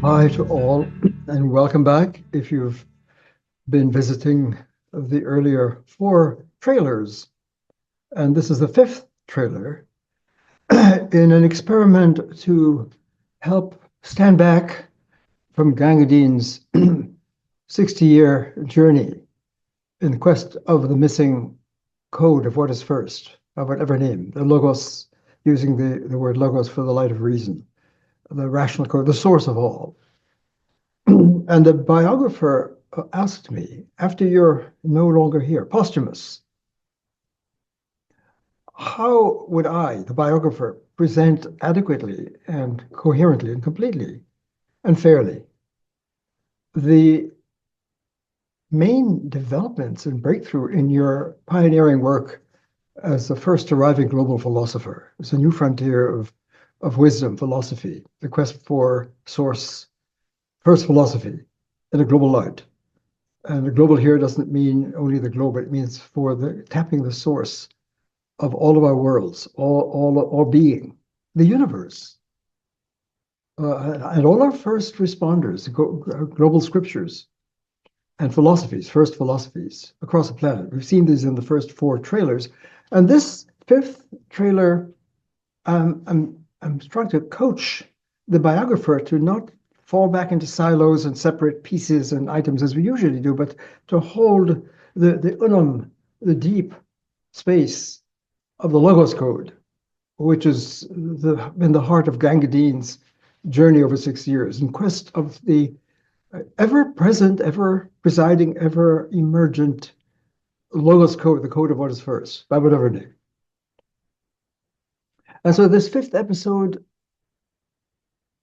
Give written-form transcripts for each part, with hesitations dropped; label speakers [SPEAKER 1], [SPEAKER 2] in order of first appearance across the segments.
[SPEAKER 1] Hi to all, and welcome back if you've been visiting the earlier four trailers. And this is the fifth trailer in an experiment to help stand back from Gangadean's 60-year journey in quest of the missing code of what is first, of whatever name, the logos, using the word logos for the light of reason, the rational code, the source of all. And the biographer asked me, after you're no longer here, posthumous, how would I, the biographer, present adequately and coherently and completely and fairly the main developments and breakthrough in your pioneering work as the first arriving global philosopher? It's a new frontier of wisdom, philosophy, the quest for source, first philosophy in a global light. And the global here doesn't mean only the globe, it means for the tapping the source of all of our worlds, all being, the universe. And all our first responders, global scriptures and philosophies, first philosophies across the planet. We've seen these in the first four trailers. And this fifth trailer, I'm trying to coach the biographer to not fall back into silos and separate pieces and items as we usually do, but to hold the unum, the deep space of the Logos code, which is in the heart of Gangadean's journey over 6 years in quest of the ever-present, ever-presiding, ever-emergent Logos code, the code of what is first, by whatever name. And so this fifth episode,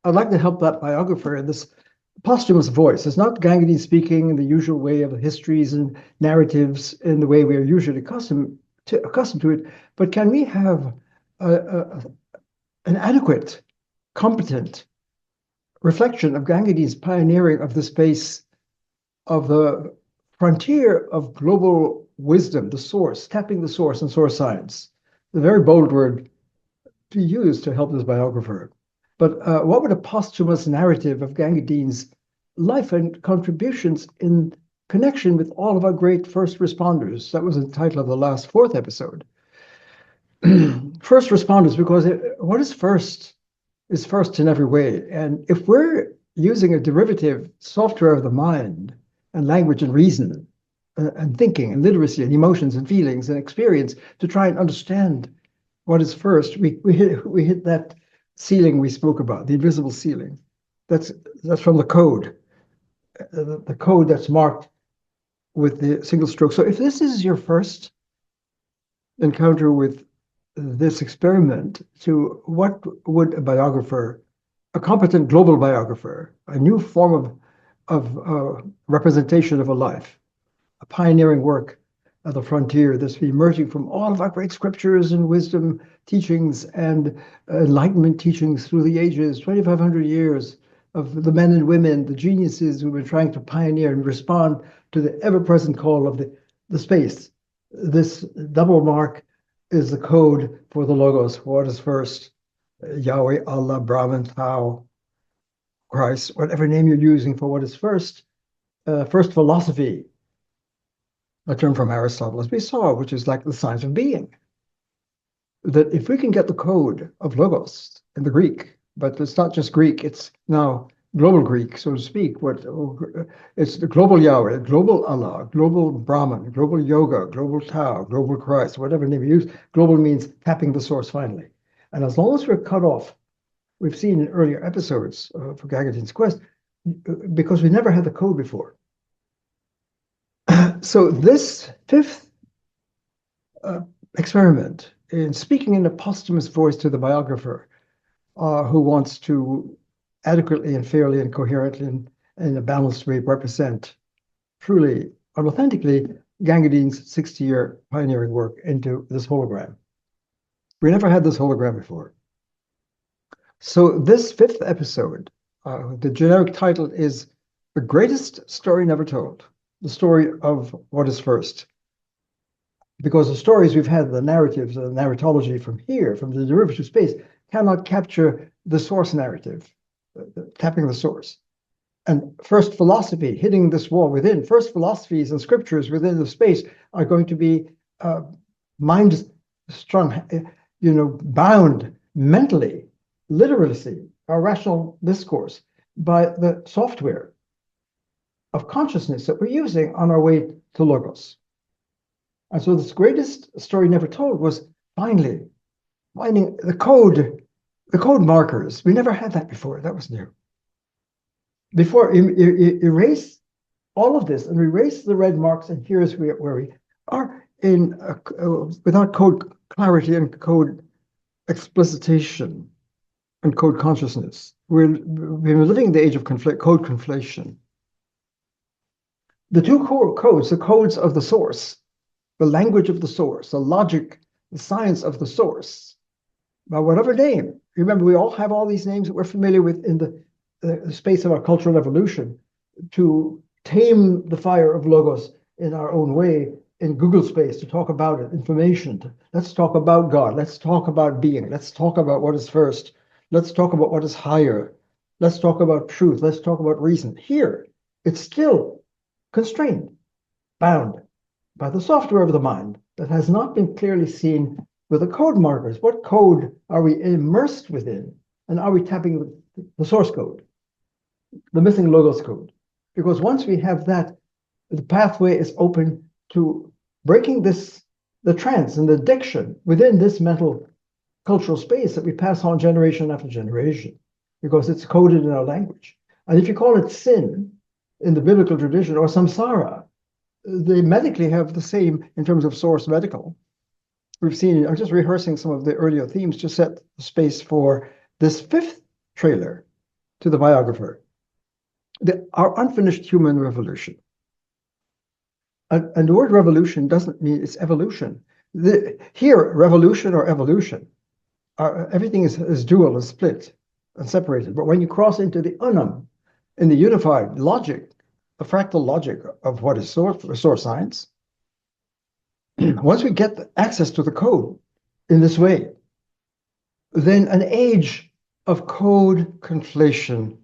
[SPEAKER 1] I'd like to help that biographer in this posthumous voice. It's not Gangadean speaking in the usual way of histories and narratives in the way we are usually accustomed to it, but can we have an adequate, competent reflection of Gangadean's pioneering of the space of the frontier of global wisdom, the source, tapping the source in source science, the very bold word to use to help this biographer. But what would a posthumous narrative of Gangadean's life and contributions in connection with all of our great first responders? That was the title of the last fourth episode. First responders, because what is first in every way. And if we're using a derivative software of the mind and language and reason and thinking and literacy and emotions and feelings and experience to try and understand what is first, we hit that ceiling we spoke about, the invisible ceiling. That's from the code, the code that's marked with the single stroke. So if this is your first encounter with this experiment, to what would a biographer, a competent global biographer, a new form of representation of a life, a pioneering work at the frontier that's emerging from all of our great scriptures and wisdom teachings and enlightenment teachings through the ages, 2,500 years of the men and women, the geniuses who were trying to pioneer and respond to the ever-present call of the space. This double mark is the code for the Logos, what is first, Yahweh, Allah, Brahman, Tao, Christ, whatever name you're using for what is first, first philosophy, a term from Aristotle, as we saw, which is like the science of being. That if we can get the code of Logos in the Greek, but it's not just Greek, it's now global Greek, so to speak. It's the global Yahweh, global Allah, global Brahman, global Yoga, global Tao, global Christ, whatever name you use. Global means tapping the source finally. And as long as we're cut off, we've seen in earlier episodes for Gangadean's quest, because we never had the code before. So this fifth experiment in speaking in a posthumous voice to the biographer who wants to adequately and fairly and coherently and in a balanced way represent truly and authentically Gangadean's 60-year pioneering work into this hologram. We never had this hologram before. So this fifth episode, the generic title is The Greatest Story Never Told, the story of what is first. Because the stories we've had, the narratives, the narratology from here, from the derivative space, cannot capture the source narrative, tapping the source. And first philosophy hitting this wall within, first philosophies and scriptures within the space are going to be mind strung, bound mentally, literacy, our rational discourse by the software of consciousness that we're using on our way to Logos. And so this greatest story never told was finally finding the code markers. We never had that before. That was new. Before, erase all of this and erase the red marks, and here's where we are in without code clarity and code explicitation and code consciousness. We're living in the age of code conflation. The two core codes, the codes of the source, the language of the source, the logic, the science of the source, by whatever name. Remember, we all have all these names that we're familiar with in the space of our cultural evolution to tame the fire of Logos in our own way in Google space, to talk about it, information. Let's talk about God. Let's talk about being. Let's talk about what is first. Let's talk about what is higher. Let's talk about truth. Let's talk about reason. Here, it's still constrained, bound by the software of the mind that has not been clearly seen with the code markers. What code are we immersed within? And are we tapping the source code, the missing Logos code? Because once we have that, the pathway is open to breaking the trance and the addiction within this mental cultural space that we pass on generation after generation, because it's coded in our language. And if you call it sin in the biblical tradition or samsara, they medically have the same in terms of source medical. We've seen, I'm just rehearsing some of the earlier themes to set the space for this fifth trailer to the biographer, our unfinished human revolution. And the word revolution doesn't mean it's evolution. Here, revolution or evolution, everything is dual and split and separated. But when you cross into the unum, in the unified logic, the fractal logic of what is source science, once we get access to the code in this way, then an age of code conflation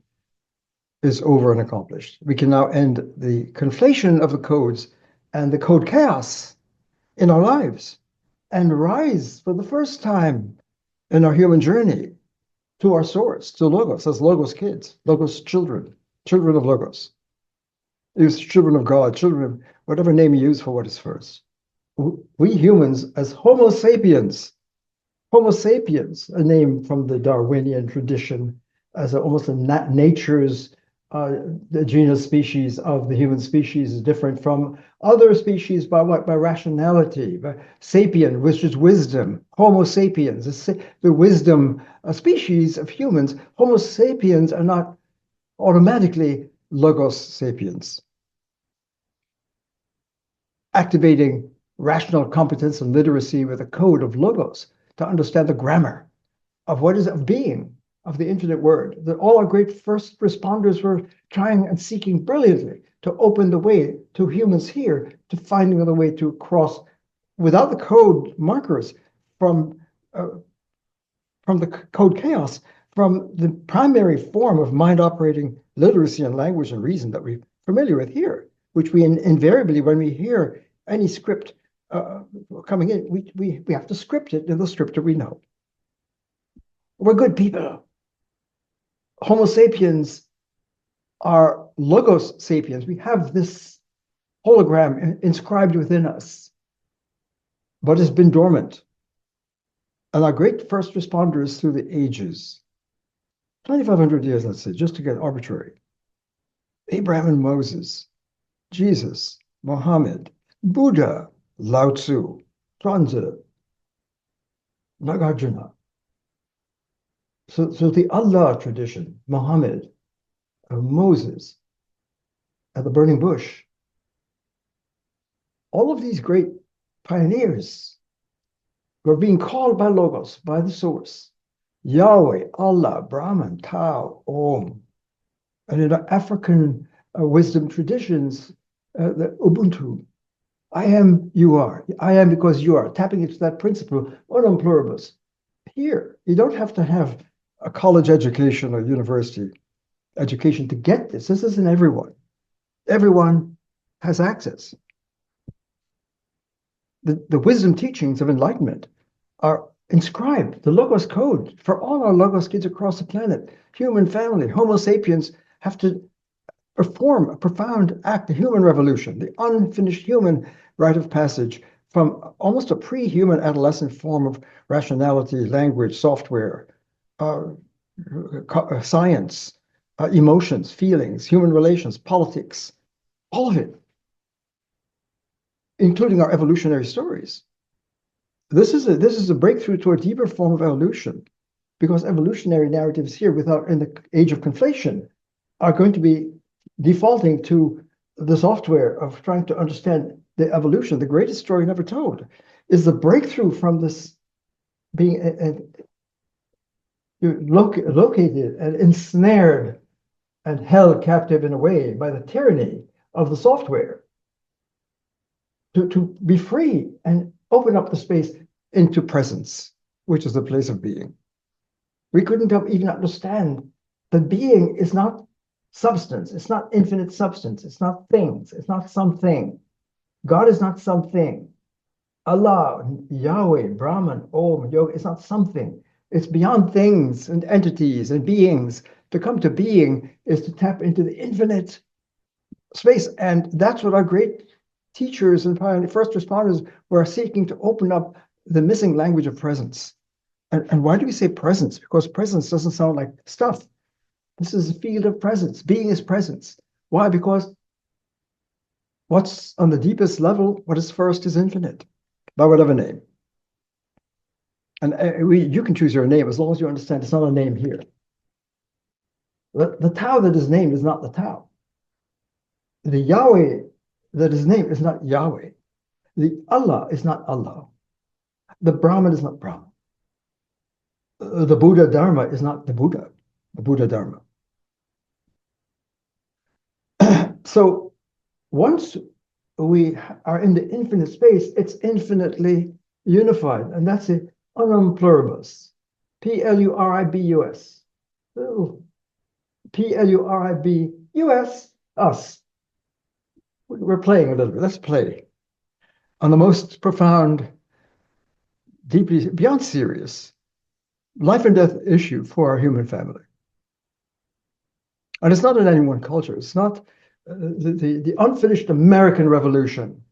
[SPEAKER 1] is over and accomplished. We can now end the conflation of the codes and the code chaos in our lives and rise for the first time in our human journey to our source, to Logos, as Logos kids, Logos children, children of Logos. Use children of God, children of whatever name you use for what is first. We humans, as Homo sapiens, a name from the Darwinian tradition, as almost a nature's the genus species of the human species, is different from other species by what? By rationality, by sapien, which is wisdom. Homo sapiens, the wisdom species of humans. Homo sapiens are not automatically Logos sapiens. Activating rational competence and literacy with a code of Logos to understand the grammar of what is of being, of the infinite word, that all our great first responders were trying and seeking brilliantly to open the way to humans here, to finding the way to cross without the code markers from the code chaos, from the primary form of mind operating literacy and language and reason that we're familiar with here, which we invariably, when we hear any script coming in, we have to script it in the script that we know. We're good people. Homo sapiens are Logos sapiens. We have this hologram inscribed within us, but it's been dormant. And our great first responders through the ages, 2,500 years, let's say, just to get arbitrary. Abraham and Moses, Jesus, Muhammad, Buddha, Lao Tzu, Zhuangzi, Nagarjuna. So the Allah tradition, Muhammad, Moses, and the burning bush, all of these great pioneers were being called by Logos, by the source, Yahweh, Allah, Brahman, Tao, Om. And in our African wisdom traditions, the Ubuntu, I am, you are. I am because you are, tapping into that principle, unum pluribus. Here, you don't have to have a college education or university education to get this. This isn't everyone. Everyone has access. The wisdom teachings of enlightenment are inscribed, the Logos code for all our Logos kids across the planet. Human family, Homo sapiens have to perform a profound act, the human revolution, the unfinished human rite of passage from almost a pre-human adolescent form of rationality, language, software, science, emotions, feelings, human relations, politics, all of it, including our evolutionary stories. This is a breakthrough to a deeper form of evolution, because evolutionary narratives here, in the age of conflation, are going to be defaulting to the software of trying to understand the evolution. The greatest story never told is the breakthrough from this being located and ensnared and held captive in a way by the tyranny of the software, to be free and open up the space into presence, which is the place of being. We couldn't even understand that being is not substance, it's not infinite substance, it's not things, it's not something. God is not something. Allah, Yahweh, Brahman, Om, Yoga, it's not something. It's beyond things and entities and beings. To come to being is to tap into the infinite space. And that's what our great teachers and first responders were seeking, to open up the missing language of presence. And why do we say presence? Because presence doesn't sound like stuff. This is a field of presence. Being is presence. Why? Because what's on the deepest level, what is first, is infinite, by whatever name. And you can choose your name as long as you understand it's not a name here. The Tao that is named is not the Tao. The Yahweh that is named is not Yahweh. The Allah is not Allah. The Brahman is not Brahman. The Buddha Dharma is not the Buddha Dharma. So once we are in the infinite space, it's infinitely unified. And that's the unum pluribus. Pluribus. Pluribus, us. We're playing a little bit. Let's play on the most profound, deeply, beyond serious, life and death issue for our human family. And it's not in any one culture. It's not the unfinished American Revolution.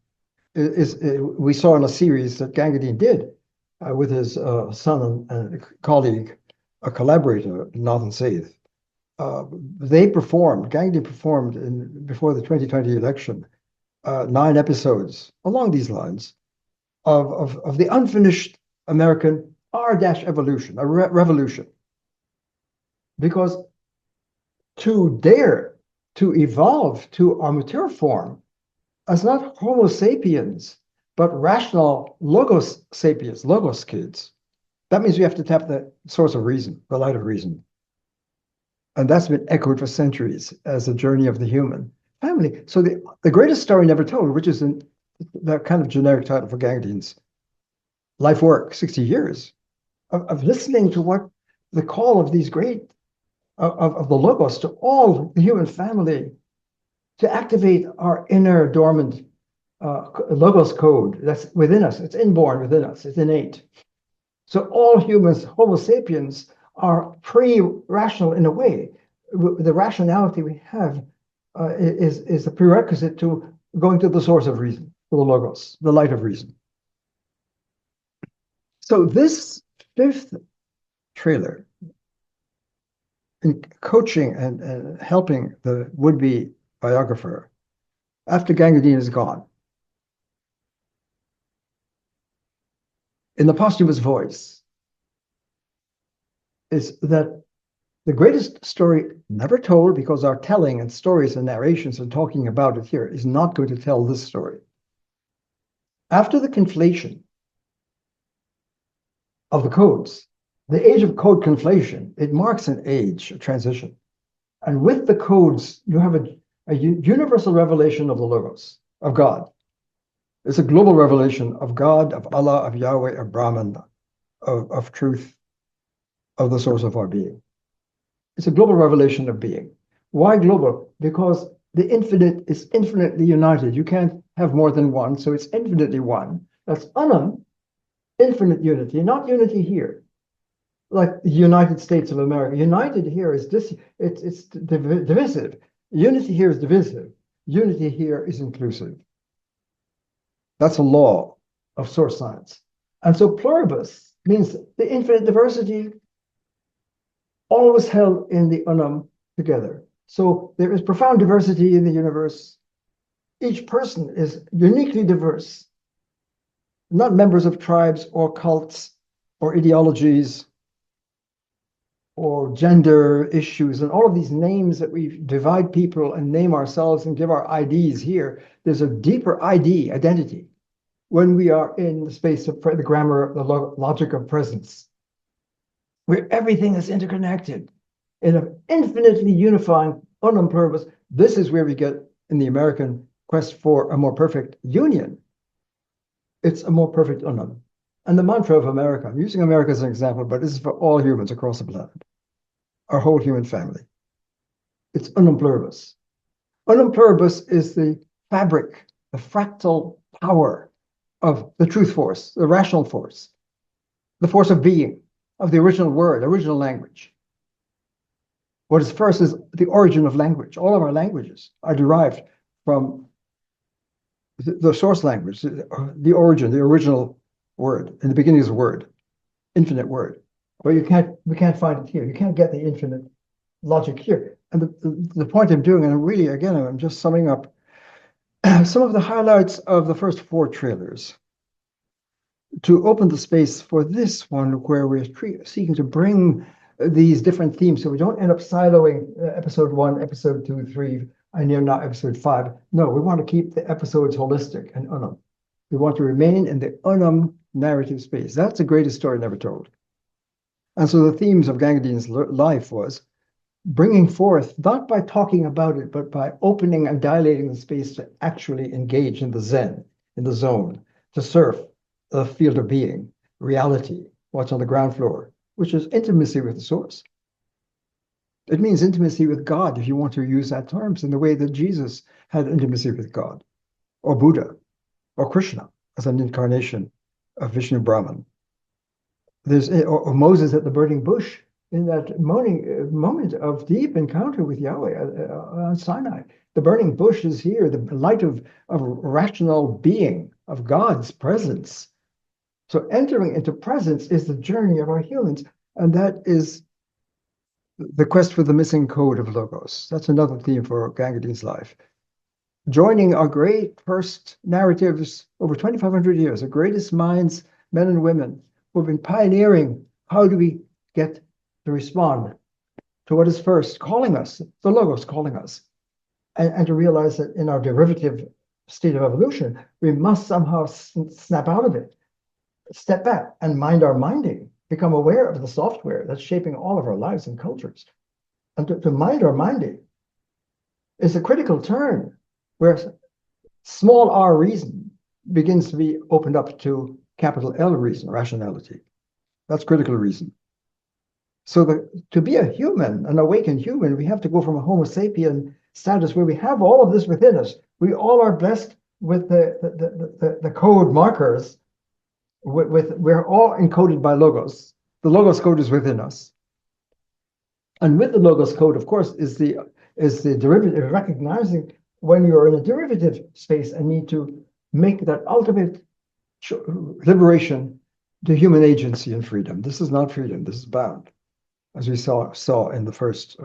[SPEAKER 1] We saw in a series that Gangadean did with his son and colleague, a collaborator, Nathan Saith. Gangadean performed before the 2020 election, 9 episodes along these lines of the unfinished American R-evolution, a revolution. Because to dare to evolve to our mature form as not Homo sapiens, but rational Logos sapiens, Logos kids, that means we have to tap the source of reason, the light of reason. And that's been echoed for centuries as the journey of the human family. So the greatest story never told, which is in the kind of generic title for Gangadean's life work, 60 years of listening to what the call of these great, of the Logos to all the human family, to activate our inner dormant Logos code that's within us. It's inborn within us. It's innate. So all humans, Homo sapiens, are pre-rational in a way. The rationality we have is a prerequisite to going to the source of reason, to the Logos, the light of reason. So this 5th trailer, in coaching and helping the would-be biographer after Gangadean is gone, in the posthumous voice, is that the greatest story never told, because our telling and stories and narrations and talking about it here is not going to tell this story. After the conflation of the codes, the age of code conflation, it marks an age, a transition. And with the codes, you have a universal revelation of the Logos, of God. It's a global revelation of God, of Allah, of Yahweh, of Brahman, of truth, of the source of our being. It's a global revelation of being. Why global? Because the infinite is infinitely united. You can't have more than one, so it's infinitely one. That's unum, infinite unity, not unity here, like the United States of America. United here is it's divisive. Unity here is divisive. Unity here is inclusive. That's a law of source science. And so pluribus means the infinite diversity always held in the unum together. So there is profound diversity in the universe. Each person is uniquely diverse, not members of tribes or cults or ideologies or gender issues and all of these names that we divide people and name ourselves and give our IDs here. There's a deeper identity, when we are in the space of the grammar, the logic of presence, where everything is interconnected in an infinitely unifying unum pluribus. This is where we get in the American quest for a more perfect union. It's a more perfect unum. And the mantra of America, I'm using America as an example, but this is for all humans across the planet, our whole human family. It's unum pluribus. Unum pluribus is the fabric, the fractal power of the truth force, the rational force, the force of being, of the original word, original language. What is first is the origin of language. All of our languages are derived from the source language, the origin, the original word. In the beginning is a word, infinite word. But we can't find it here. You can't get the infinite logic here. And the point I'm doing, and really, again, I'm just summing up some of the highlights of the first 4 trailers to open the space for this one, where we're seeking to bring these different themes so we don't end up siloing episode 1, episode 2, 3, and near now episode 5. No, we want to keep the episodes holistic and unum. We want to remain in the unum narrative space. That's the greatest story never told. And so the themes of Gangadean's life was bringing forth, not by talking about it, but by opening and dilating the space to actually engage in the Zen, in the zone, to surf the field of being, reality, what's on the ground floor, which is intimacy with the source. It means intimacy with God, if you want to use that terms, in the way that Jesus had intimacy with God, or Buddha, or Krishna, as an incarnation of Vishnu Brahman. Or Moses at the burning bush, in that moment of deep encounter with Yahweh on Sinai. The burning bush is here, the light of rational being, of God's presence. So entering into presence is the journey of our humans, and that is the quest for the missing code of Logos. That's another theme for Gangadean's life. Joining our great first narratives over 2,500 years, the greatest minds, men and women, who have been pioneering how do we get to respond to what is first calling us, the Logos calling us, and to realize that in our derivative state of evolution, we must somehow snap out of it, step back and mind our minding, become aware of the software that's shaping all of our lives and cultures. And to mind our minding is a critical turn where small r reason begins to be opened up to capital L reason, rationality. That's critical reason. So to be a human, an awakened human, we have to go from a Homo sapien status where we have all of this within us. We all are blessed with the code markers. We're all encoded by Logos. The Logos code is within us. And with the Logos code, of course, is the derivative, recognizing when you're in a derivative space and need to make that ultimate liberation to human agency and freedom. This is not freedom, this is bound, as we saw in the first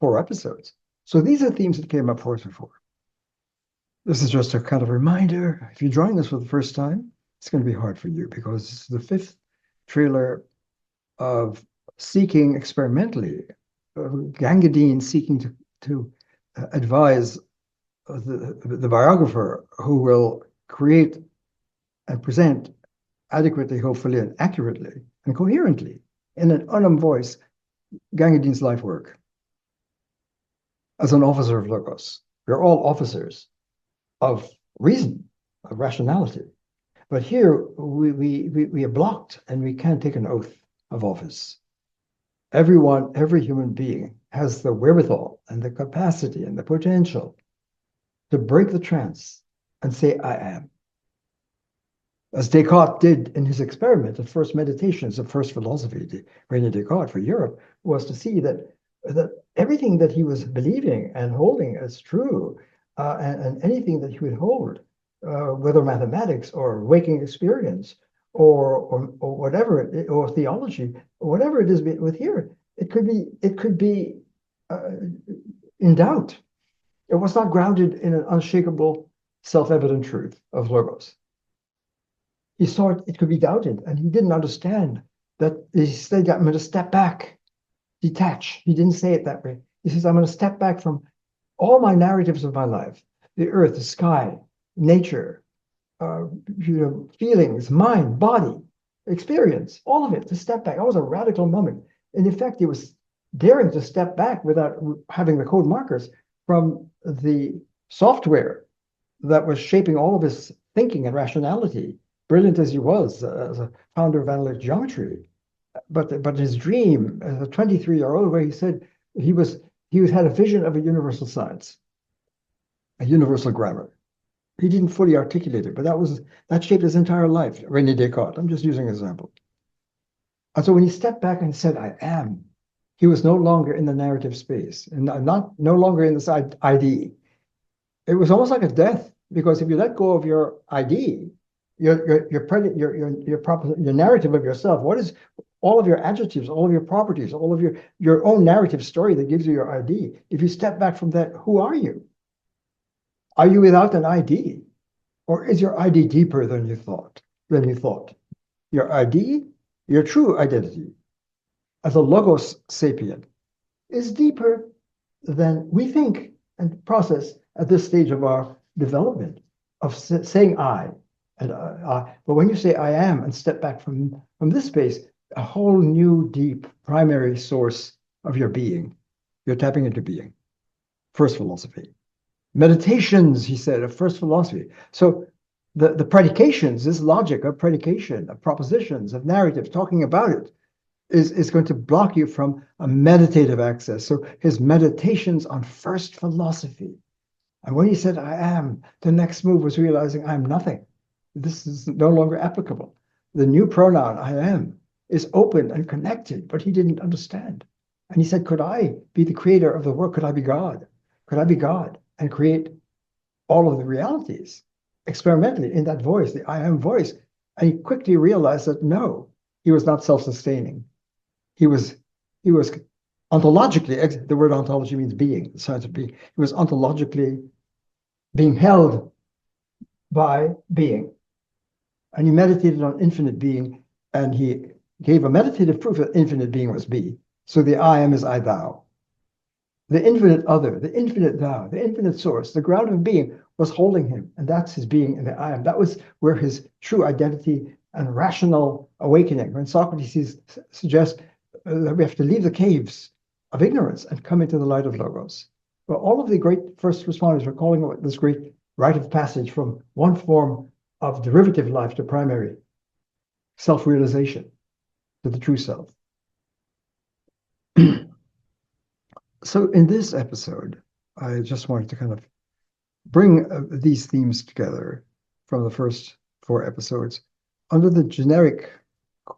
[SPEAKER 1] 4 episodes. So these are themes that came up for us before. This is just a kind of reminder. If you're joining us for the first time, it's going to be hard for you because it's the 5th trailer of seeking experimentally, Gangadean seeking to advise the biographer who will create and present adequately, hopefully, and accurately and coherently in an unum voice, Gangadean's life work as an officer of Logos. We're all officers of reason, of rationality. But here we are blocked and we can't take an oath of office. Everyone, every human being has the wherewithal and the capacity and the potential to break the trance and say, I am. As Descartes did in his experiment, the first meditations, the first philosophy, René Descartes for Europe, was to see that everything that he was believing and holding as true, and anything that he would hold, whether mathematics or waking experience or whatever, or theology, or whatever it is with here, it could be in doubt. It was not grounded in an unshakable, self-evident truth of logos. He saw it could be doubted, and he didn't understand that. He said, I'm going to step back, detach. He didn't say it that way. He says, I'm going to step back from all my narratives of my life, the earth, the sky, nature, feelings, mind, body, experience, all of it, to step back. That was a radical moment. In effect, he was daring to step back without having the code markers from the software that was shaping all of his thinking and rationality, brilliant as he was as a founder of analytic geometry. But his dream as a 23-year-old, where he said he had a vision of a universal science, a universal grammar. He didn't fully articulate it, but that shaped his entire life. René Descartes, I'm just using an example. And so when he stepped back and said, I am, he was no longer in the narrative space and no longer in this ID. It was almost like a death, because if you let go of your ID, your narrative of yourself, what is all of your adjectives, all of your properties, all of your own narrative story that gives you your ID? If you step back from that, who are you? Are you without an ID? Or is your ID deeper than you thought? Your ID, your true identity, as a LogoSapien, is deeper than we think and process at this stage of our development of saying I. But when you say I am and step back from this space, a whole new, deep, primary source of your being, you're tapping into being. First philosophy. Meditations, he said, of first philosophy. So the predications, this logic of predication, of propositions, of narratives, talking about it, is going to block you from a meditative access. So his meditations on first philosophy. And when he said, I am, the next move was realizing I'm nothing. This is no longer applicable. The new pronoun, I am, is open and connected, but he didn't understand. And he said, could I be the creator of the work? Could I be God? Could I be God and create all of the realities experimentally in that voice, the I am voice? And he quickly realized that no, he was not self-sustaining. He was ontologically, the word ontology means being, the science of being. He was ontologically being held by being. And he meditated on infinite being, and he gave a meditative proof that infinite being was be. So the I am is I thou. The infinite other, the infinite thou, the infinite source, the ground of being was holding him, and that's his being in the I am. That was where his true identity and rational awakening, when Socrates suggests that we have to leave the caves of ignorance and come into the light of Logos. Well, all of the great first responders were calling it this great rite of passage from one form of derivative life to primary self-realization, to the true self. So in this episode, I just wanted to kind of bring these themes together from the first 4 episodes under the generic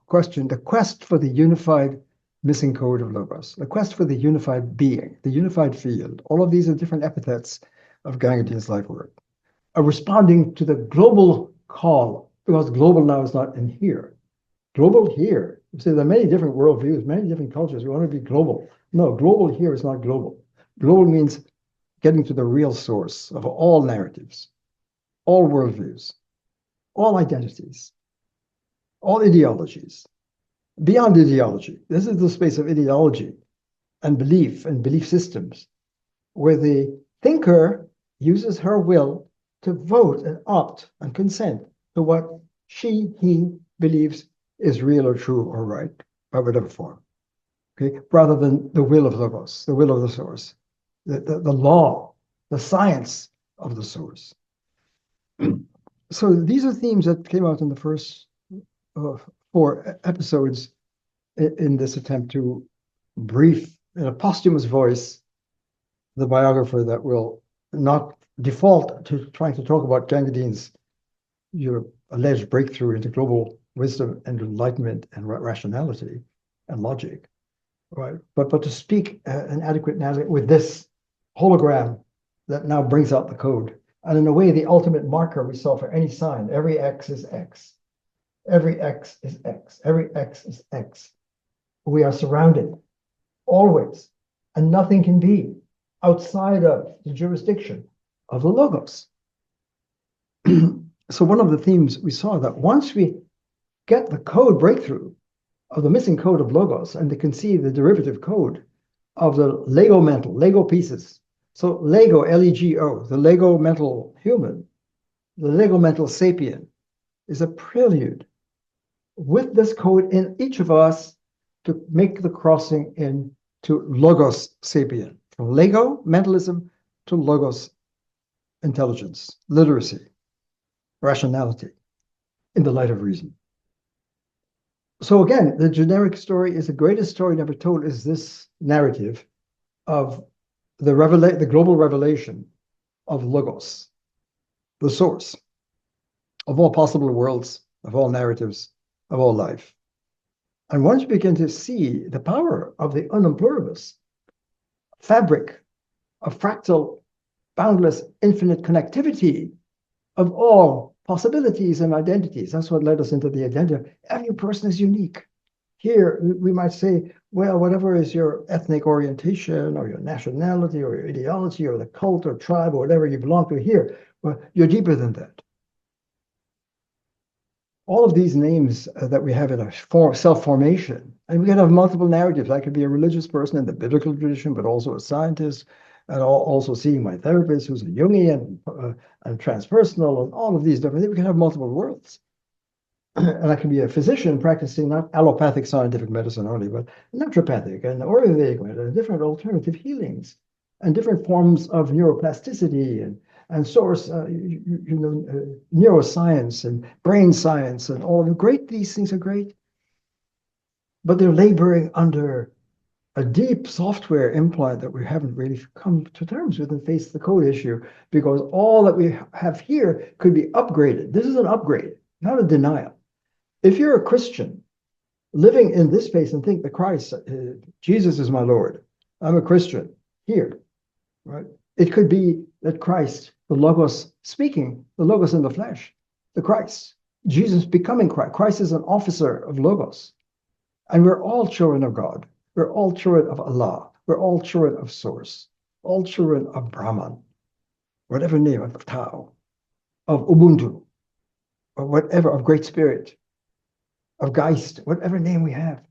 [SPEAKER 1] question, the quest for the unified missing code of Logos, the quest for the unified being, the unified field. All of these are different epithets of Gangadean's life work, are responding to the global call, because global now is not in here. Global here. So there are many different worldviews, many different cultures. We want to be global. No, global here is not global. Global means getting to the real source of all narratives, all worldviews, all identities, all ideologies. Beyond ideology, this is the space of ideology and belief systems, where the thinker uses her will to vote and opt and consent to what he believes is real or true or right, by whatever form, okay? Rather than the will of Logos, the will of the source, the law, the science of the source. So these are themes that came out in the first 4 episodes in this attempt to brief, in a posthumous voice, the biographer that will not default to trying to talk about Gangadean's your alleged breakthrough into global wisdom and enlightenment and rationality and logic, right? But to speak an adequate narrative with this hologram that now brings out the code. And in a way, the ultimate marker we saw for any sign, every X is X. Every X is X. Every X is X. We are surrounded always, and nothing can be outside of the jurisdiction of the Logos. So one of the themes we saw that once we get the code breakthrough of the missing code of Logos and to conceive the derivative code of the LegoMental, Lego pieces. So Lego, L-E-G-O, the LegoMental human, the LegoMental sapien is a prelude with this code in each of us to make the crossing into LogoSapien, from Lego mentalism to Logos intelligence, literacy, rationality in the light of reason. So again, the generic story is the greatest story never told is this narrative of the global revelation of Logos, the source of all possible worlds, of all narratives, of all life. And once you begin to see the power of the unum pluribus, fabric of fractal, boundless, infinite connectivity of all possibilities and identities, that's what led us into the identity. Every person is unique. Here, we might say, well, whatever is your ethnic orientation or your nationality or your ideology or the cult or tribe or whatever you belong to here, well, you're deeper than that. All of these names that we have in our self-formation, and we can have multiple narratives. I could be a religious person in the biblical tradition, but also a scientist, and also seeing my therapist who's a Jungian and transpersonal, and all of these different things. We can have multiple worlds. And I can be a physician practicing not allopathic scientific medicine only, but naturopathic and Ayurvedic and different alternative healings and different forms of neuroplasticity and source, neuroscience and brain science and all of them. Great, these things are great, but they're laboring under a deep software implant that we haven't really come to terms with and face the code issue, because all that we have here could be upgraded. This is an upgrade, not a denial. If you're a Christian living in this space and think that Christ, Jesus is my Lord, I'm a Christian here, right? It could be that Christ, the Logos speaking, the Logos in the flesh, the Christ, Jesus becoming Christ. Christ is an officer of Logos. And we're all children of God. We're all children of Allah. We're all children of Source, all children of Brahman, whatever name, of Tao, of Ubuntu, or whatever, of Great Spirit, of Geist, whatever name we have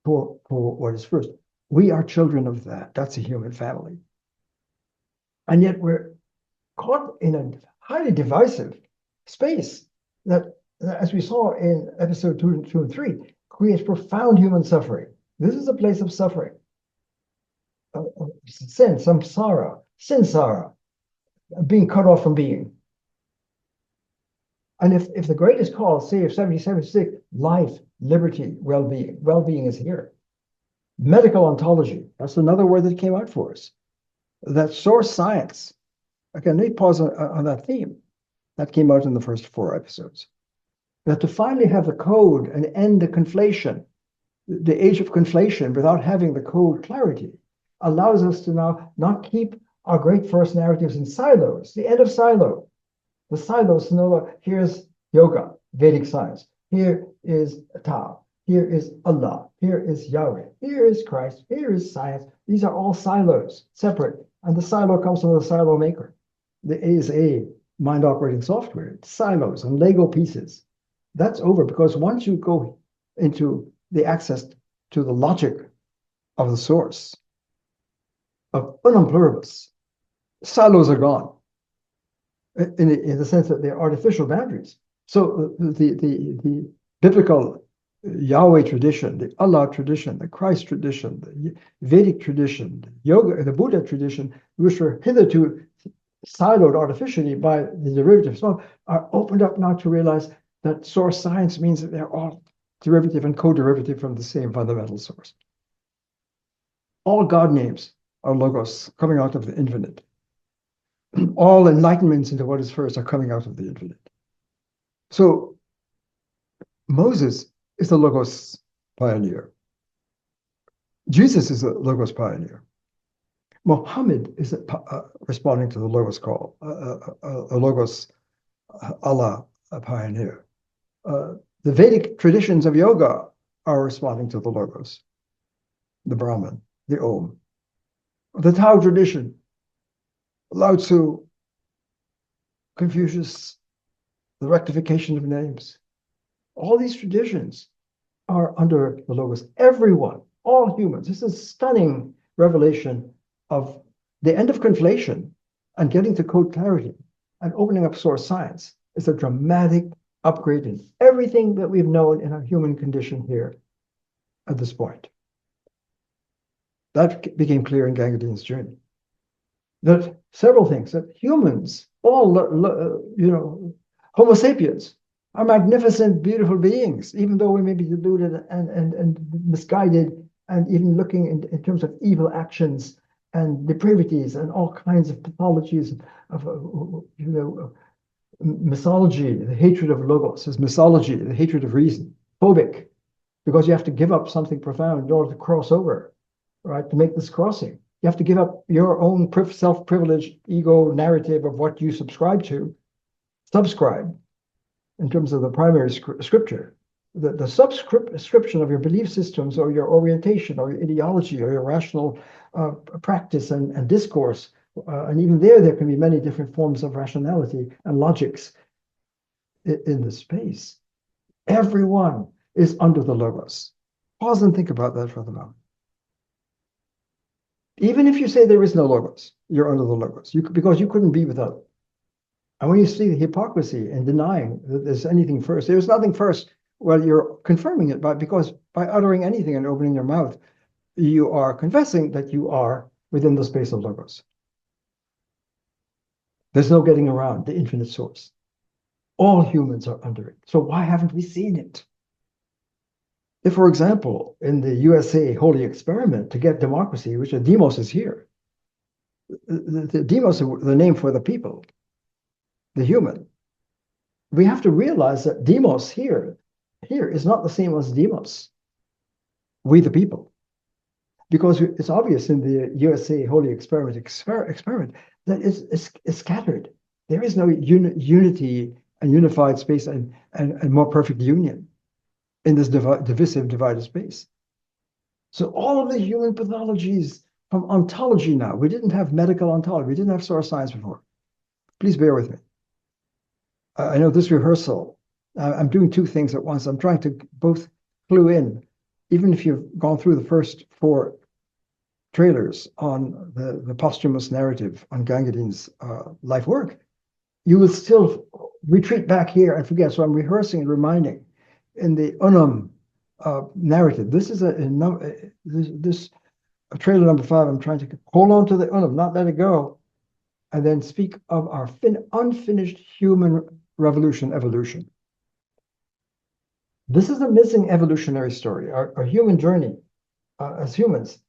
[SPEAKER 1] for what is first. We are children of that. That's a human family. And yet we're caught in a highly divisive space that, as we saw in episode 2 and 3, creates profound human suffering. This is a place of suffering, sin, samsara, sinsara, being cut off from being. And if the greatest call, say, of 1776, life, liberty, well-being, well-being is here. Medical ontology, that's another word that came out for us. That source science, again, let me pause on that theme. That came out in the first 4 episodes. That to finally have the code and end the conflation, the age of conflation without having the code clarity, allows us to now not keep our great first narratives in silos, the end of silo. The silos to know, here's yoga, Vedic science. Here is Tao. Here is Allah. Here is Yahweh. Here is Christ. Here is science. These are all silos, separate. And the silo comes from the silo maker. There is a mind operating software, silos and Lego pieces. That's over, because once you go into the access to the logic of the source, of unum pluribus, silos are gone. In the sense that they're artificial boundaries. So the biblical Yahweh tradition, the Allah tradition, the Christ tradition, the Vedic tradition, the yoga, the Buddha tradition, which were hitherto siloed artificially by the derivatives, are opened up now to realize that source science means that they're all derivative and co-derivative from the same fundamental source. All God names are logos coming out of the infinite. All enlightenments into what is first are coming out of the infinite. So Moses is the logos pioneer. Jesus is the logos pioneer. Muhammad is responding to the logos call, a logos Allah pioneer. The Vedic traditions of yoga are responding to the logos, the Brahman, the Om. The Tao tradition, Lao Tzu, Confucius, the rectification of names. All these traditions are under the logos. Everyone, all humans. This is a stunning revelation of the end of conflation and getting to code clarity and opening up source science. Is a dramatic upgrade in everything that we've known in our human condition here at this point. That became clear in Gangadean's journey. That several things, that humans, all, Homo sapiens, are magnificent, beautiful beings, even though we may be deluded and misguided, and even looking in terms of evil actions and depravities and all kinds of pathologies of, mythology, the hatred of logos is mythology, the hatred of reason, phobic, because you have to give up something profound in order to cross over, right? To make this crossing, you have to give up your own self-privileged ego narrative of what you subscribe in terms of the primary scripture. The subscription of your belief systems or your orientation or your ideology or your rational practice and discourse. And even there can be many different forms of rationality and logics in the space. Everyone is under the logos. Pause and think about that for the moment. Even if you say there is no logos, you're under the logos, because you couldn't be without it. And when you see the hypocrisy in denying that there's anything first, there's nothing first. Well, you're confirming it because by uttering anything and opening your mouth, you are confessing that you are within the space of logos. There's no getting around the infinite source. All humans are under it. So why haven't we seen it? If, for example, in the USA holy experiment to get democracy, which a demos is here, the demos is the name for the people, the human. We have to realize that demos here is not the same as demos, we the people. Because it's obvious in the USA holy experiment that it's scattered. There is no unity and unified space and more perfect union in this divisive, divided space. So all of the human pathologies from ontology now, we didn't have medical ontology, we didn't have source science before. Please bear with me. I know this rehearsal, I'm doing two things at once. I'm trying to both clue in, even if you've gone through the first 4 trailers on the posthumous narrative on Gangadean's life work, you will still retreat back here and forget. So I'm rehearsing and reminding in the Unum narrative. This is trailer number 5. I'm trying to hold on to the Unum, not let it go, and then speak of our unfinished human evolution. This is a missing evolutionary story. Our human journey as humans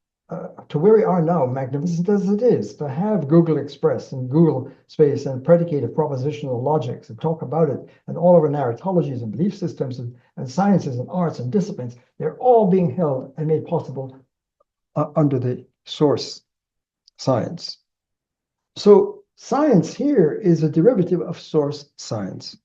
[SPEAKER 1] to where we are now, magnificent as it is, to have Google Express and Google Space and predicated propositional logics and talk about it, and all of our narratologies and belief systems and sciences and arts and disciplines, they're all being held and made possible under the source science. So science here is a derivative of source science.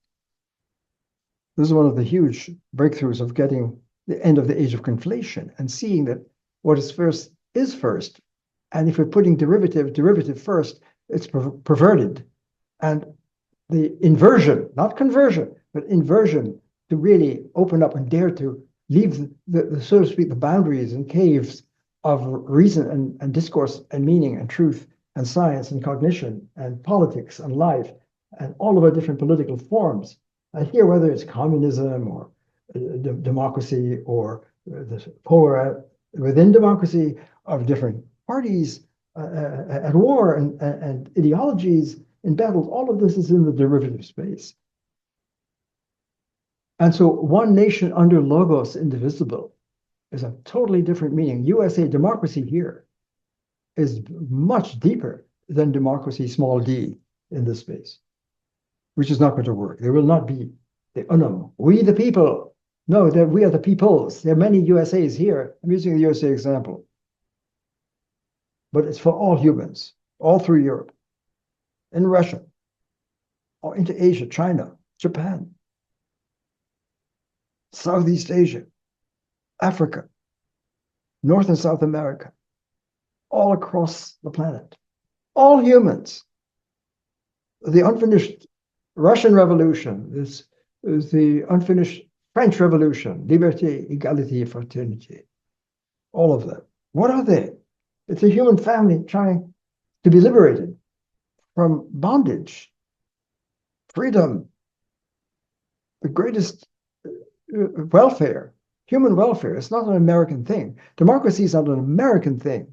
[SPEAKER 1] This is one of the huge breakthroughs of getting the end of the age of conflation and seeing that what is first is first. And if we're putting derivative first, it's perverted. And the inversion, not conversion, but inversion, to really open up and dare to leave the so to speak, the boundaries and caves of reason and discourse and meaning and truth and science and cognition and politics and life and all of our different political forms. And here, whether it's communism or democracy or the polar within democracy of different parties at war and ideologies in battles, all of this is in the derivative space. And so one nation under logos indivisible is a totally different meaning. USA democracy here is much deeper than democracy, small d, in this space, which is not going to work. There will not be the unum, we the people. No, we are the peoples. There are many USAs here. I'm using the USA example. But it's for all humans, all through Europe, in Russia, or into Asia, China, Japan, Southeast Asia, Africa, North and South America, all across the planet, all humans. The unfinished Russian Revolution, this is the unfinished French Revolution, liberté, égalité, fraternité, all of them. What are they? It's a human family trying to be liberated from bondage, freedom, the greatest welfare, human welfare. It's not an American thing. Democracy is not an American thing.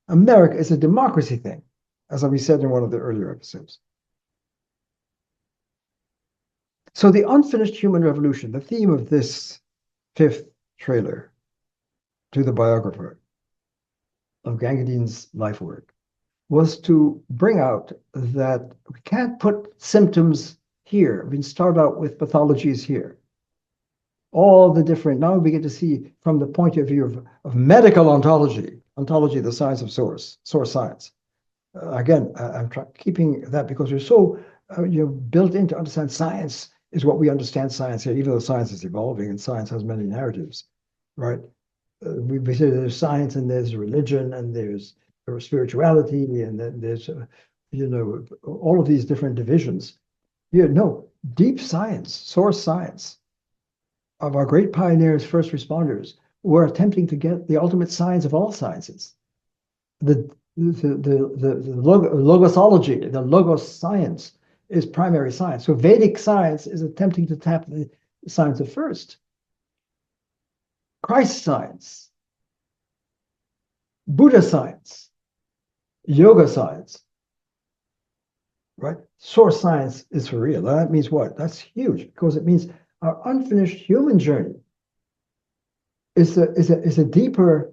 [SPEAKER 1] America is a democracy thing, as we said in one of the earlier episodes. So the unfinished human revolution, the theme of this 5th trailer to the biographer of Gangadean's life work, was to bring out that we can't put symptoms here. We can start out with pathologies here. All the different, now we get to see from the point of view of medical ontology, the science of source science. Again, I'm keeping that because we're so built in to understand science is what we understand science here, even though science is evolving and science has many narratives, right? We say there's science and there's religion and there's spirituality and then there's, all of these different divisions. No, deep science, source science of our great pioneers, first responders, were attempting to get the ultimate science of all sciences. The logosology, the logos science is primary science. So Vedic science is attempting to tap the science of first. Christ science, Buddha science, yoga science, right? Source science is for real. That means what? That's huge because it means our unfinished human journey is a deeper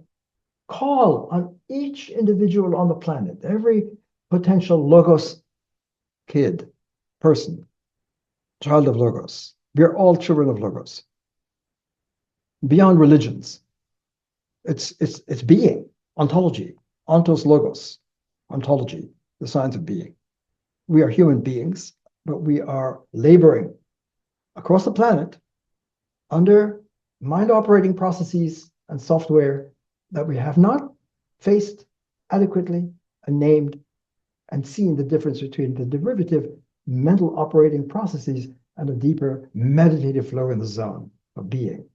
[SPEAKER 1] call on each individual on the planet, every potential logos kid, person, child of logos. We're all children of logos. Beyond religions, it's being, ontology, ontos logos, ontology, the science of being. We are human beings, but we are laboring across the planet under mind operating processes and software that we have not faced adequately and named and seen the difference between the derivative mental operating processes and a deeper meditative flow in the zone of being.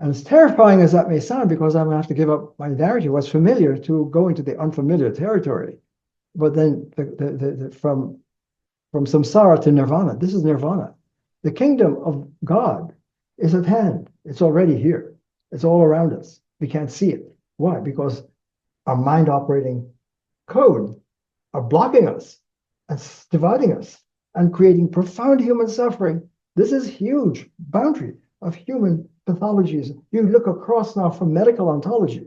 [SPEAKER 1] And as terrifying as that may sound, because I'm going to have to give up my narrative, what's familiar, to go into the unfamiliar territory. But then from samsara to nirvana, this is nirvana. The kingdom of God is at hand. It's already here. It's all around us. We can't see it. Why? Because our mind operating code are blocking us and dividing us and creating profound human suffering. This is huge boundary of human pathologies. You look across now from medical ontology,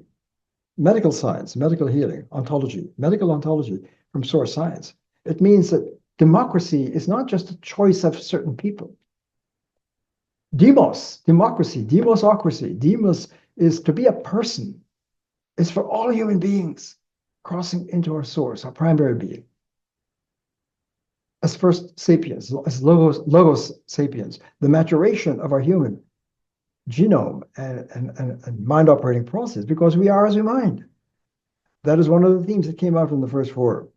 [SPEAKER 1] medical science, medical healing, ontology, medical ontology from source science. It means that democracy is not just a choice of certain people. Demos, democracy, demosocracy. Demos is to be a person. It's for all human beings crossing into our source, our primary being. As first sapiens, as logos sapiens, the maturation of our human genome and mind operating process, because we are as we mind. That is one of the themes that came out from the first 4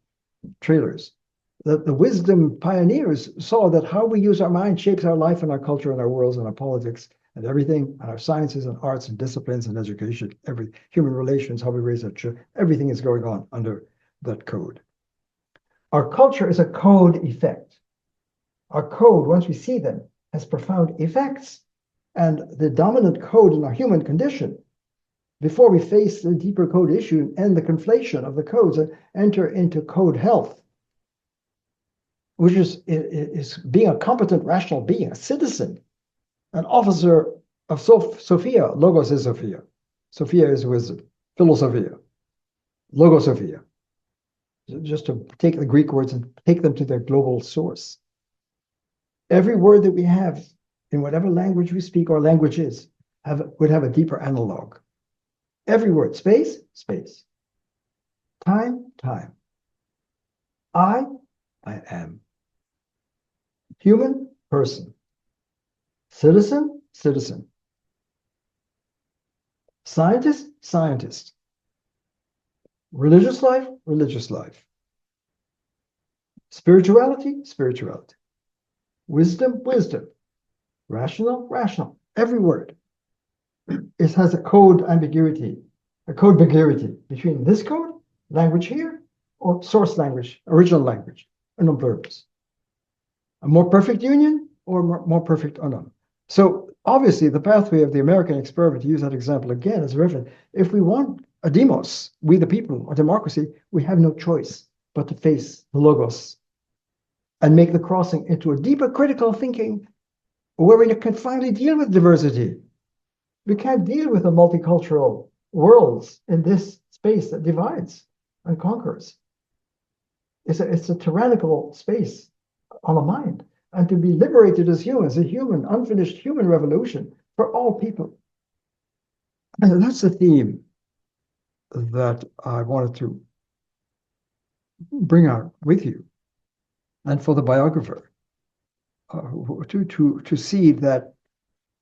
[SPEAKER 1] trailers. That the wisdom pioneers saw that how we use our mind shapes our life and our culture and our worlds and our politics and everything, and our sciences and arts and disciplines and education, every human relations, how we raise our children, everything is going on under that code. Our culture is a code effect. Our code, once we see them, has profound effects. And the dominant code in our human condition, before we face the deeper code issue and the conflation of the codes and enter into code health, which is being a competent, rational being, a citizen, an officer of Sophia. Logos is Sophia. Sophia is wisdom, philosophia. LogoSapien. Just to take the Greek words and take them to their global source. Every word that we have in whatever language we speak or language is would have a deeper analog. Every word, space, space. Time, time. I am. Human, person. Citizen, citizen. Scientist, scientist. Religious life, religious life. Spirituality, spirituality. Wisdom, wisdom. Rational, rational. Every word. It has a code ambiguity, a code ambiguity between this code, language here, or source language, original language, and on purpose. A more perfect union or more perfect unknown. So obviously the pathway of the American experiment, to use that example again as a reference, if we want a demos, we the people, or democracy, we have no choice but to face the logos and make the crossing into a deeper critical thinking where we can finally deal with diversity. We can't deal with the multicultural worlds in this space that divides and conquers. It's a tyrannical space on the mind. And to be liberated as humans, a human, unfinished human revolution for all people. And that's the theme that I wanted to bring out with you. And for the biographer, to see that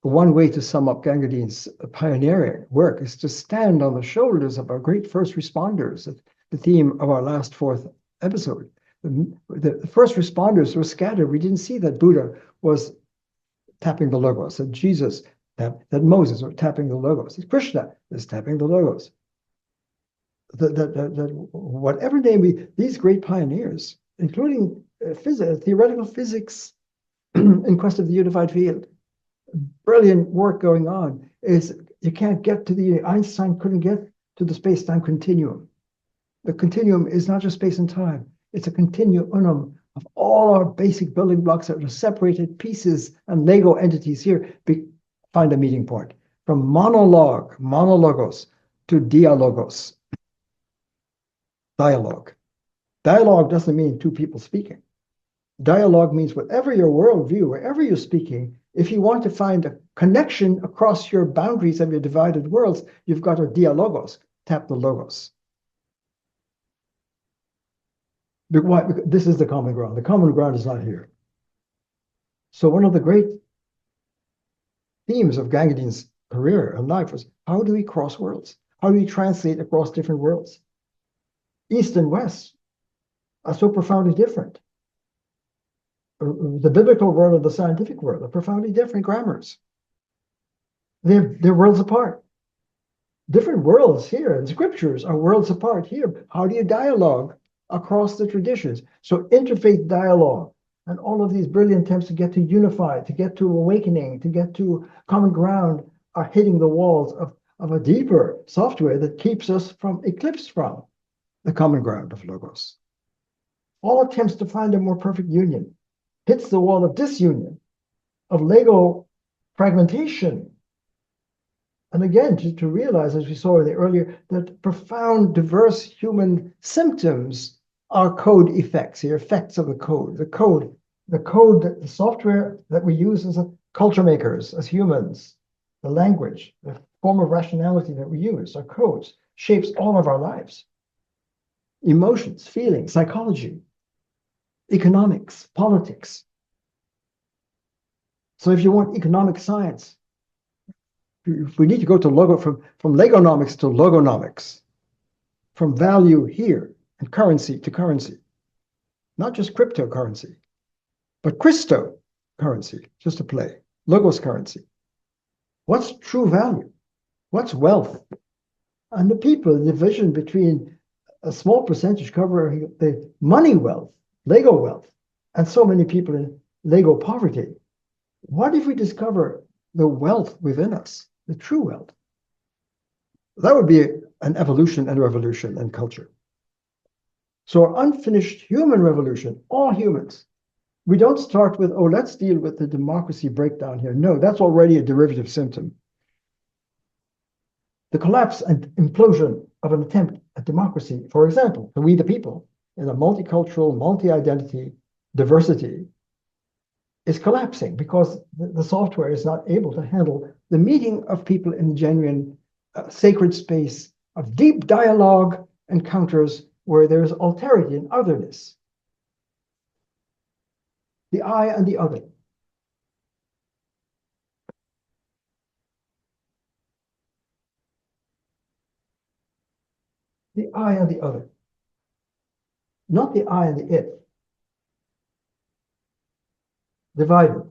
[SPEAKER 1] one way to sum up Gangadean's pioneering work is to stand on the shoulders of our great first responders, the theme of our last fourth episode. The first responders were scattered. We didn't see that Buddha was tapping the logos, that Jesus, that Moses was tapping the logos, that Krishna is tapping the logos. That whatever name these great pioneers, including theoretical physics in quest of the unified field, brilliant work going on, is you can't get to Einstein couldn't get to the space-time continuum. The continuum is not just space and time. It's a continuum of all our basic building blocks that are separated pieces and Lego entities here. Find a meeting point from monologos, to dialogos. Dialogue. Dialogue doesn't mean two people speaking. Dialogue means whatever your worldview, wherever you're speaking, if you want to find a connection across your boundaries of your divided worlds, you've got to dialogos, tap the logos. Why? Because this is the common ground. The common ground is not here. So one of the great themes of Gangadean's career and life was, how do we cross worlds? How do we translate across different worlds? East and West are so profoundly different. The biblical world and the scientific world are profoundly different grammars. They're worlds apart. Different worlds here, and scriptures are worlds apart here. How do you dialogue across the traditions? So interfaith dialogue and all of these brilliant attempts to get to unify, to get to awakening, to get to common ground are hitting the walls of a deeper software that keeps us eclipsed from the common ground of Logos. All attempts to find a more perfect union hits the wall of disunion, of Lego fragmentation. And again, to realize, as we saw in the earlier, that profound, diverse human symptoms are code effects, the effects of the code. The software that we use as culture makers, as humans, the language, the form of rationality that we use, our codes, shapes all of our lives. Emotions, feelings, psychology, economics, politics. So if you want economic science, if we need to go to from Legonomics to Logonomics, from value here and currency to currency, not just cryptocurrency, but Christo currency, just to play, Logos currency. What's true value? What's wealth? And the people, the division between a small percentage covering the money wealth, Lego wealth, and so many people in Lego poverty. What if we discover the wealth within us, the true wealth? That would be an evolution and revolution in culture. So our unfinished human revolution, all humans, we don't start with, oh, let's deal with the democracy breakdown here. No, that's already a derivative symptom. The collapse and implosion of an attempt a democracy, for example, for we the people, in a multicultural, multi-identity, diversity, is collapsing because the software is not able to handle the meeting of people in the genuine sacred space of deep dialogue encounters where there is alterity and otherness. The I and the other. The I and the other. Not the I and the it. Divided.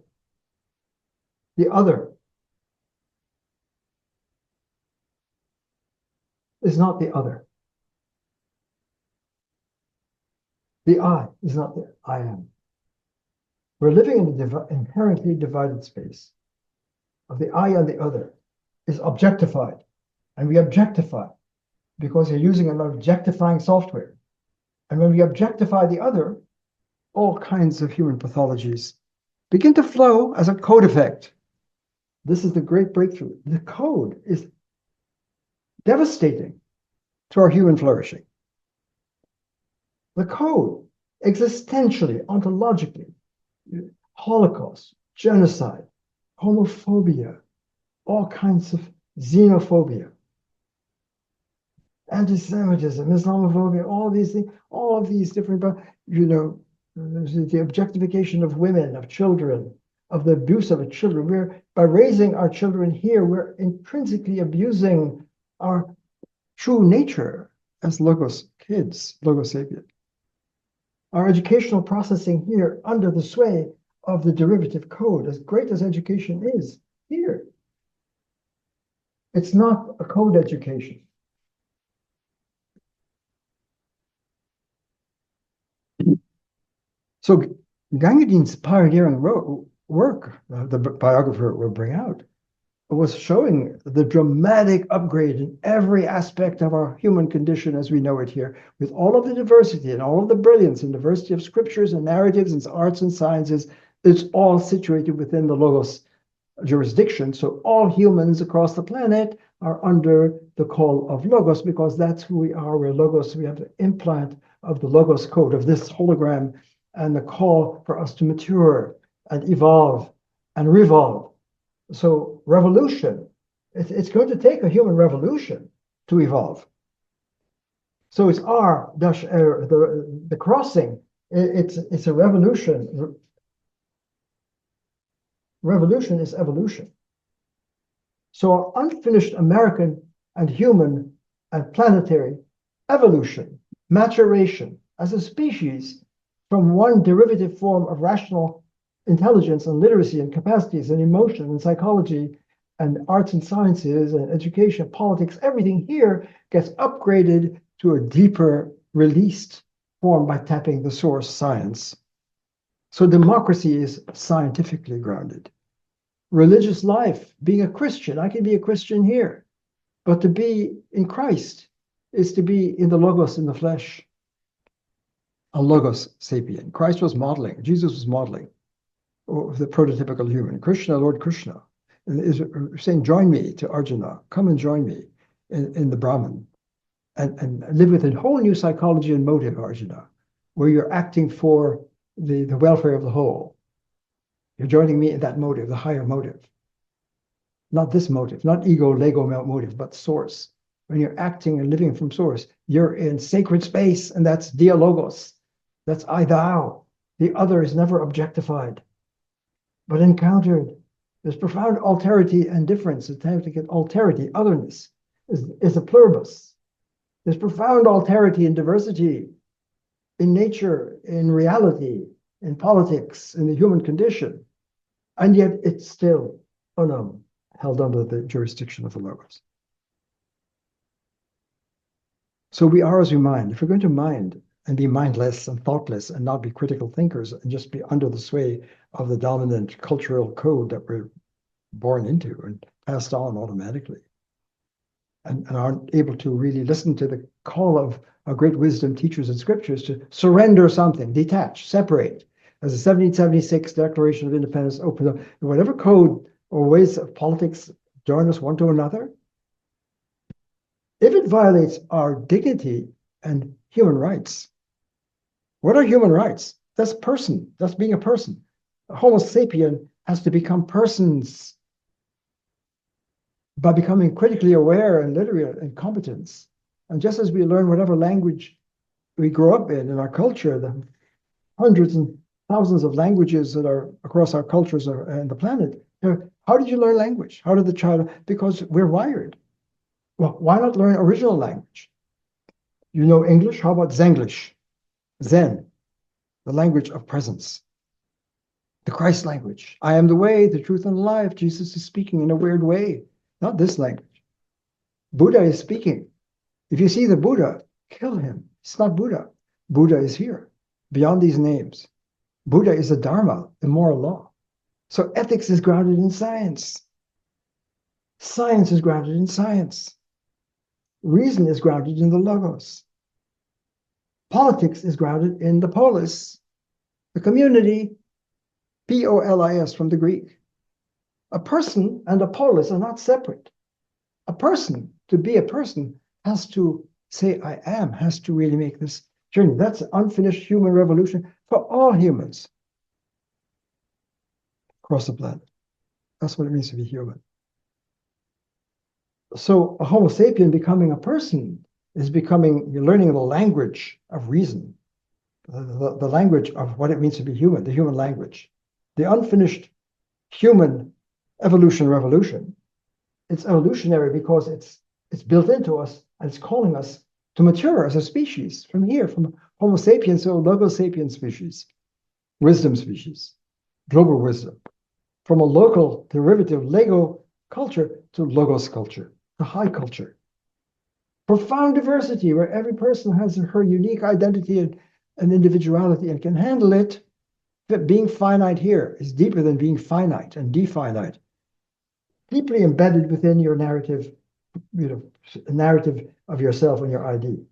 [SPEAKER 1] The other is not the other. The I is not the I am. We're living in an inherently divided space of the I and the other is objectified. And we objectify because you're using an objectifying software. And when we objectify the other, all kinds of human pathologies begin to flow as a code effect. This is the great breakthrough. The code is devastating to our human flourishing. The code, existentially, ontologically, Holocaust, genocide, homophobia, all kinds of xenophobia, anti-Semitism, Islamophobia, all these things, all of these different, the objectification of women, of children, of the abuse of children. By raising our children here, we're intrinsically abusing our true nature as Logos kids, LogoSapien. Our educational processing here under the sway of the derivative code, as great as education is here, it's not a code education. So Gangadean's pioneering work, the biographer will bring out, was showing the dramatic upgrade in every aspect of our human condition as we know it here, with all of the diversity and all of the brilliance and diversity of scriptures and narratives and arts and sciences. It's all situated within the Logos jurisdiction. So all humans across the planet are under the call of Logos because that's who we are. We're Logos. We have the implant of the Logos code, of this hologram, and the call for us to mature and evolve and revolve. So revolution, it's going to take a human revolution to evolve. So it's the crossing. It's a revolution. Revolution is evolution. So our unfinished American and human and planetary evolution, maturation as a species from one derivative form of rational intelligence and literacy and capacities and emotion and psychology and arts and sciences and education, politics, everything here gets upgraded to a deeper released form by tapping the source science. So democracy is scientifically grounded. Religious life, being a Christian, I can be a Christian here, but to be in Christ is to be in the Logos in the flesh. A Logos sapien. Christ was modeling, Jesus was modeling the prototypical human. Krishna, Lord Krishna, is saying, join me to Arjuna, come and join me in the Brahman, and live with a whole new psychology and motive, Arjuna, where you're acting for the welfare of the whole. You're joining me in that motive, the higher motive. Not this motive, not ego, Lego motive, but source. When you're acting and living from source, you're in sacred space, and that's dialogos. That's I thou. The other is never objectified, but encountered. There's profound alterity and difference. Significant alterity, otherness, is a pluribus. There's profound alterity and diversity in nature, in reality, in politics, in the human condition. And yet it's still held under the jurisdiction of the Logos. So we are as we mind. If we're going to mind and be mindless and thoughtless and not be critical thinkers and just be under the sway of the dominant cultural code that we're born into and passed on automatically, and aren't able to really listen to the call of our great wisdom teachers and scriptures to surrender something, detach, separate. As the 1776 Declaration of Independence opened up, whatever code or ways of politics join us one to another, if it violates our dignity and human rights, what are human rights? That's person. That's being a person. A Homo sapien has to become persons by becoming critically aware and literate and competent. And just as we learn whatever language we grow up in our culture, the hundreds and thousands of languages that are across our cultures and the planet, how did you learn language? How did the child? Because we're wired. Well, why not learn original language? You know English? How about Zenglish? Zen, the language of presence. The Christ language. I am the way, the truth, and the life. Jesus is speaking in a weird way. Not this language. Buddha is speaking. If you see the Buddha, kill him. It's not Buddha. Buddha is here, beyond these names. Buddha is the Dharma, the moral law. So ethics is grounded in science. Science is grounded in science. Reason is grounded in the Logos. Politics is grounded in the Polis, the community, Polis from the Greek. A person and a polis are not separate. A person, to be a person, has to say I am, has to really make this journey. That's an unfinished human revolution for all humans across the planet. That's what it means to be human. So a Homo sapien becoming a person is you're learning the language of reason, the language of what it means to be human, the human language, the unfinished human evolution revolution. It's evolutionary because it's built into us and it's calling us to mature as a species from here, from Homo sapiens to LogoSapien species, wisdom species, global wisdom, from a local derivative Lego culture to Logos culture, to high culture. Profound diversity where every person has her unique identity and individuality and can handle it. But being finite here is deeper than being finite and definite. Deeply embedded within your narrative, narrative of yourself and your ID.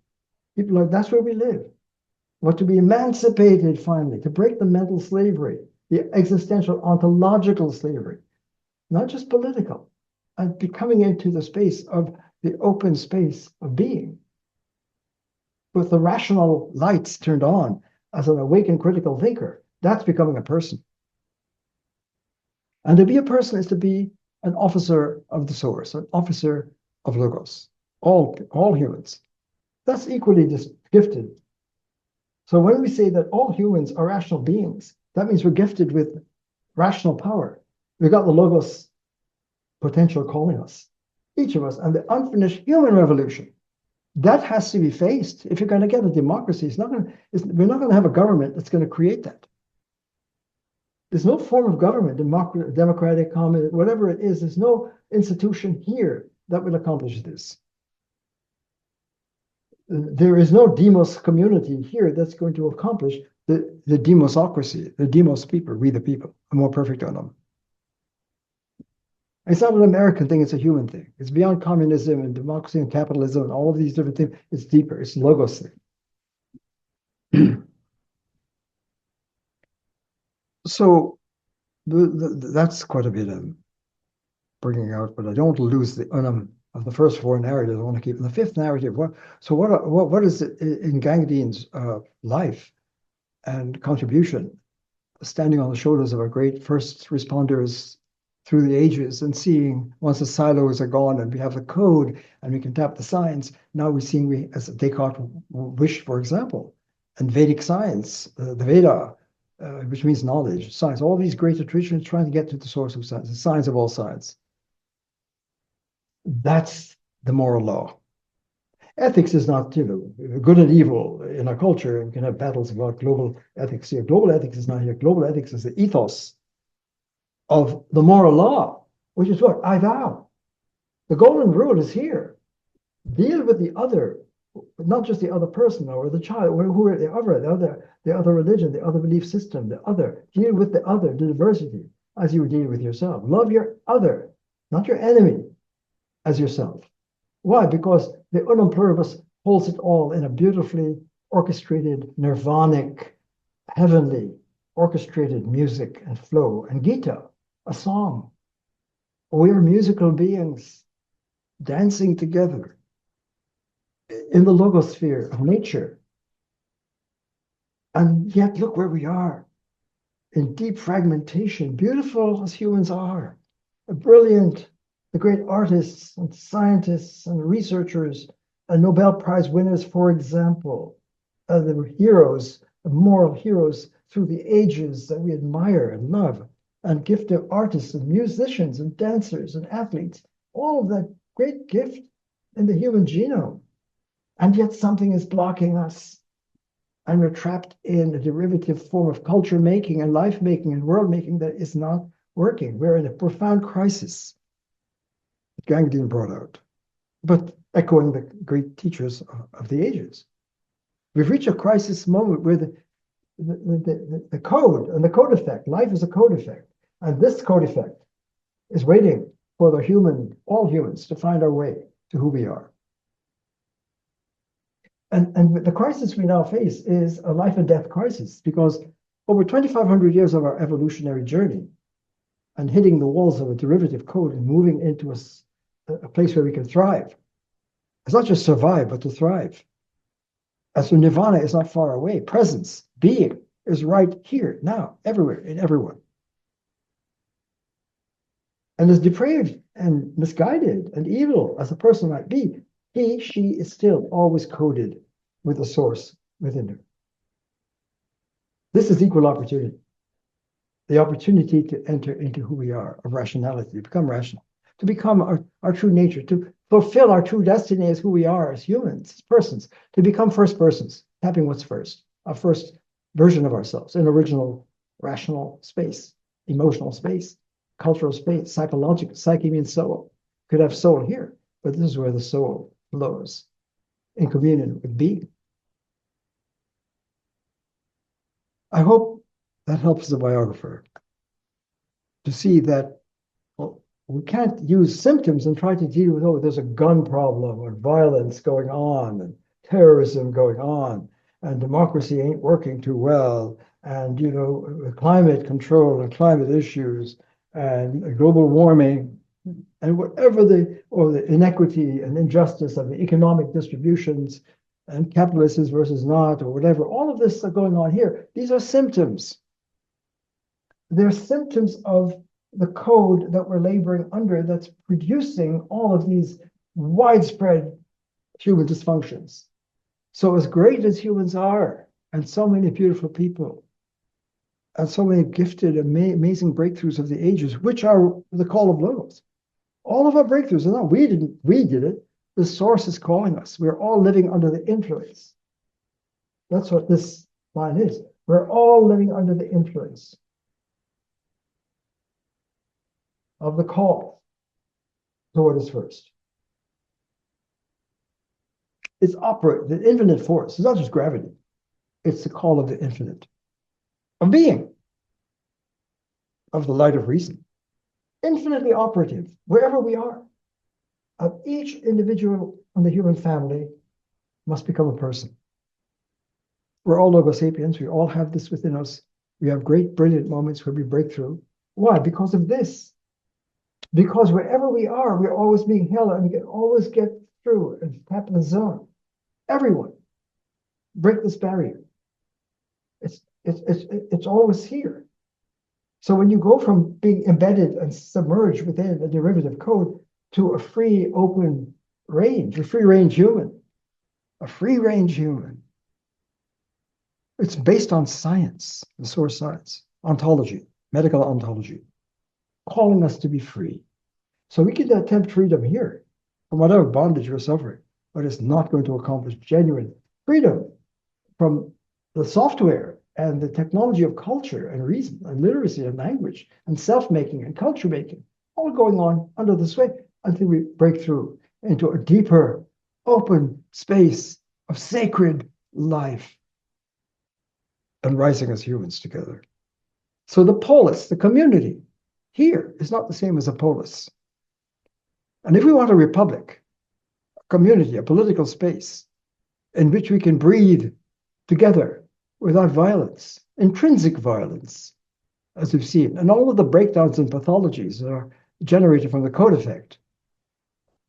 [SPEAKER 1] People like, that's where we live. Want to be emancipated finally, to break the mental slavery, the existential ontological slavery, not just political, and becoming into the space of the open space of being. With the rational lights turned on as an awakened critical thinker, that's becoming a person. And to be a person is to be an officer of the source, an officer of Logos, all humans. That's equally gifted. So when we say that all humans are rational beings, that means we're gifted with rational power. We've got the Logos potential calling us, each of us, and the unfinished human revolution. That has to be faced. If you're going to get a democracy, we're not going to have a government that's going to create that. There's no form of government, democratic, communist, whatever it is, there's no institution here that will accomplish this. There is no demos community here that's going to accomplish the demosocracy, the demos people, we the people, a more perfect on. It's not an American thing, it's a human thing. It's beyond communism and democracy and capitalism and all of these different things. It's deeper, it's Logos thing. So that's quite a bit of bringing out, but I don't lose the unum of the first four narratives. I want to keep in the fifth narrative. What is it in Gangadean's life and contribution, standing on the shoulders of our great first responders through the ages and seeing once the silos are gone and we have the code and we can tap the science. Now we're seeing, as Descartes wished, for example, and Vedic science, the Veda, which means knowledge, science, all these greater traditions trying to get to the source of science, the science of all science. That's the moral law. Ethics is not, good and evil in our culture. We can have battles about global ethics here. Global ethics is not here. Global ethics is the ethos of the moral law, which is what? I thou. The golden rule is here. Deal with the other, not just the other person or the child, or who are the other religion, the other belief system, the other. Deal with the other, the diversity, as you would deal with yourself. Love your other, not your enemy, as yourself. Why? Because the unum pluribus holds it all in a beautifully orchestrated, nirvanic, heavenly, orchestrated music and flow. And Gita, a song. We are musical beings dancing together in the logosphere of nature. And yet look where we are, in deep fragmentation, beautiful as humans are, brilliant, the great artists and scientists and researchers and Nobel Prize winners, for example, the heroes, the moral heroes through the ages that we admire and love, and gifted artists and musicians and dancers and athletes, all of that great gift in the human genome. And yet something is blocking us. And we're trapped in a derivative form of culture making and life making and world making that is not working. We're in a profound crisis. Gangadean brought out, but echoing the great teachers of the ages. We've reached a crisis moment where the code and the code effect, life is a code effect. And this code effect is waiting for all humans to find our way to who we are. And the crisis we now face is a life and death crisis, because over 2,500 years of our evolutionary journey and hitting the walls of a derivative code and moving into a place where we can thrive. It's not just survive, but to thrive. And so nirvana is not far away. Presence, being, is right here, now, everywhere, in everyone. And as depraved and misguided and evil as a person might be, she is still always coded with a source within her. This is equal opportunity. The opportunity to enter into who we are, of rationality, to become rational, to become our true nature, to fulfill our true destiny as who we are as humans, as persons, to become first persons, tapping what's first, our first version of ourselves, an original, rational space, emotional space, cultural space, psychological, psyche means soul. Could have soul here, but this is where the soul flows in communion with being. I hope that helps the biographer to see that, well, we can't use symptoms and try to deal with, oh, there's a gun problem or violence going on and terrorism going on and democracy ain't working too well and, climate control and climate issues and global warming and whatever the inequity and injustice of the economic distributions and capitalists versus not, or whatever, all of this are going on here. These are symptoms. They're symptoms of the code that we're laboring under that's producing all of these widespread human dysfunctions. So as great as humans are, and so many beautiful people, and so many gifted, amazing breakthroughs of the ages, which are the call of Logos. All of our breakthroughs are not, we did it. The source is calling us. We're all living under the influence. That's what this line is. We're all living under the influence of the call to what is first. It's the infinite force. It's not just gravity. It's the call of the infinite, of being, of the light of reason. Infinitely operative, wherever we are. Of each individual in the human family must become a person. We're all LogoSapiens. We all have this within us. We have great, brilliant moments where we break through. Why? Because of this. Because wherever we are, we're always being held and we can always get through and tap the zone. Everyone, break this barrier. It's always here. So when you go from being embedded and submerged within a derivative code to a free, open range, a free-range human, it's based on science, the source science, ontology, medical ontology, calling us to be free. So we can attempt freedom here from whatever bondage we're suffering, but it's not going to accomplish genuine freedom from the software and the technology of culture and reason and literacy and language and self-making and culture making, all going on under the sway until we break through into a deeper, open space of sacred life and rising as humans together. So the polis, the community, here is not the same as a polis. And if we want a republic, a community, a political space in which we can breathe together without violence, intrinsic violence, as we've seen, and all of the breakdowns and pathologies that are generated from the code effect,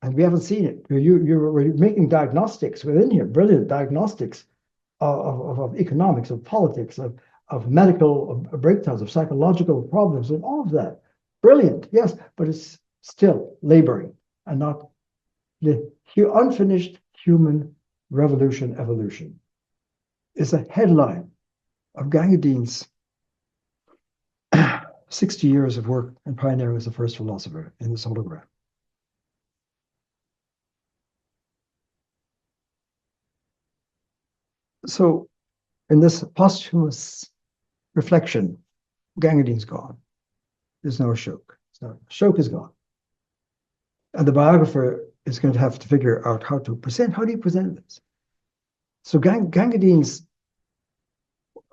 [SPEAKER 1] And we haven't seen it. You're making diagnostics within here, brilliant diagnostics of economics, of politics, of medical breakdowns, of psychological problems, and all of that. Brilliant, yes, but it's still laboring and not the unfinished human revolution evolution. It's a headline of Gangadean's 60 years of work and pioneering as the first philosopher in this hologram. So in this posthumous reflection, Gangadean's gone. There's no Ashok. Ashok is gone. And the biographer is going to have to figure out how do you present this? So Gangadean's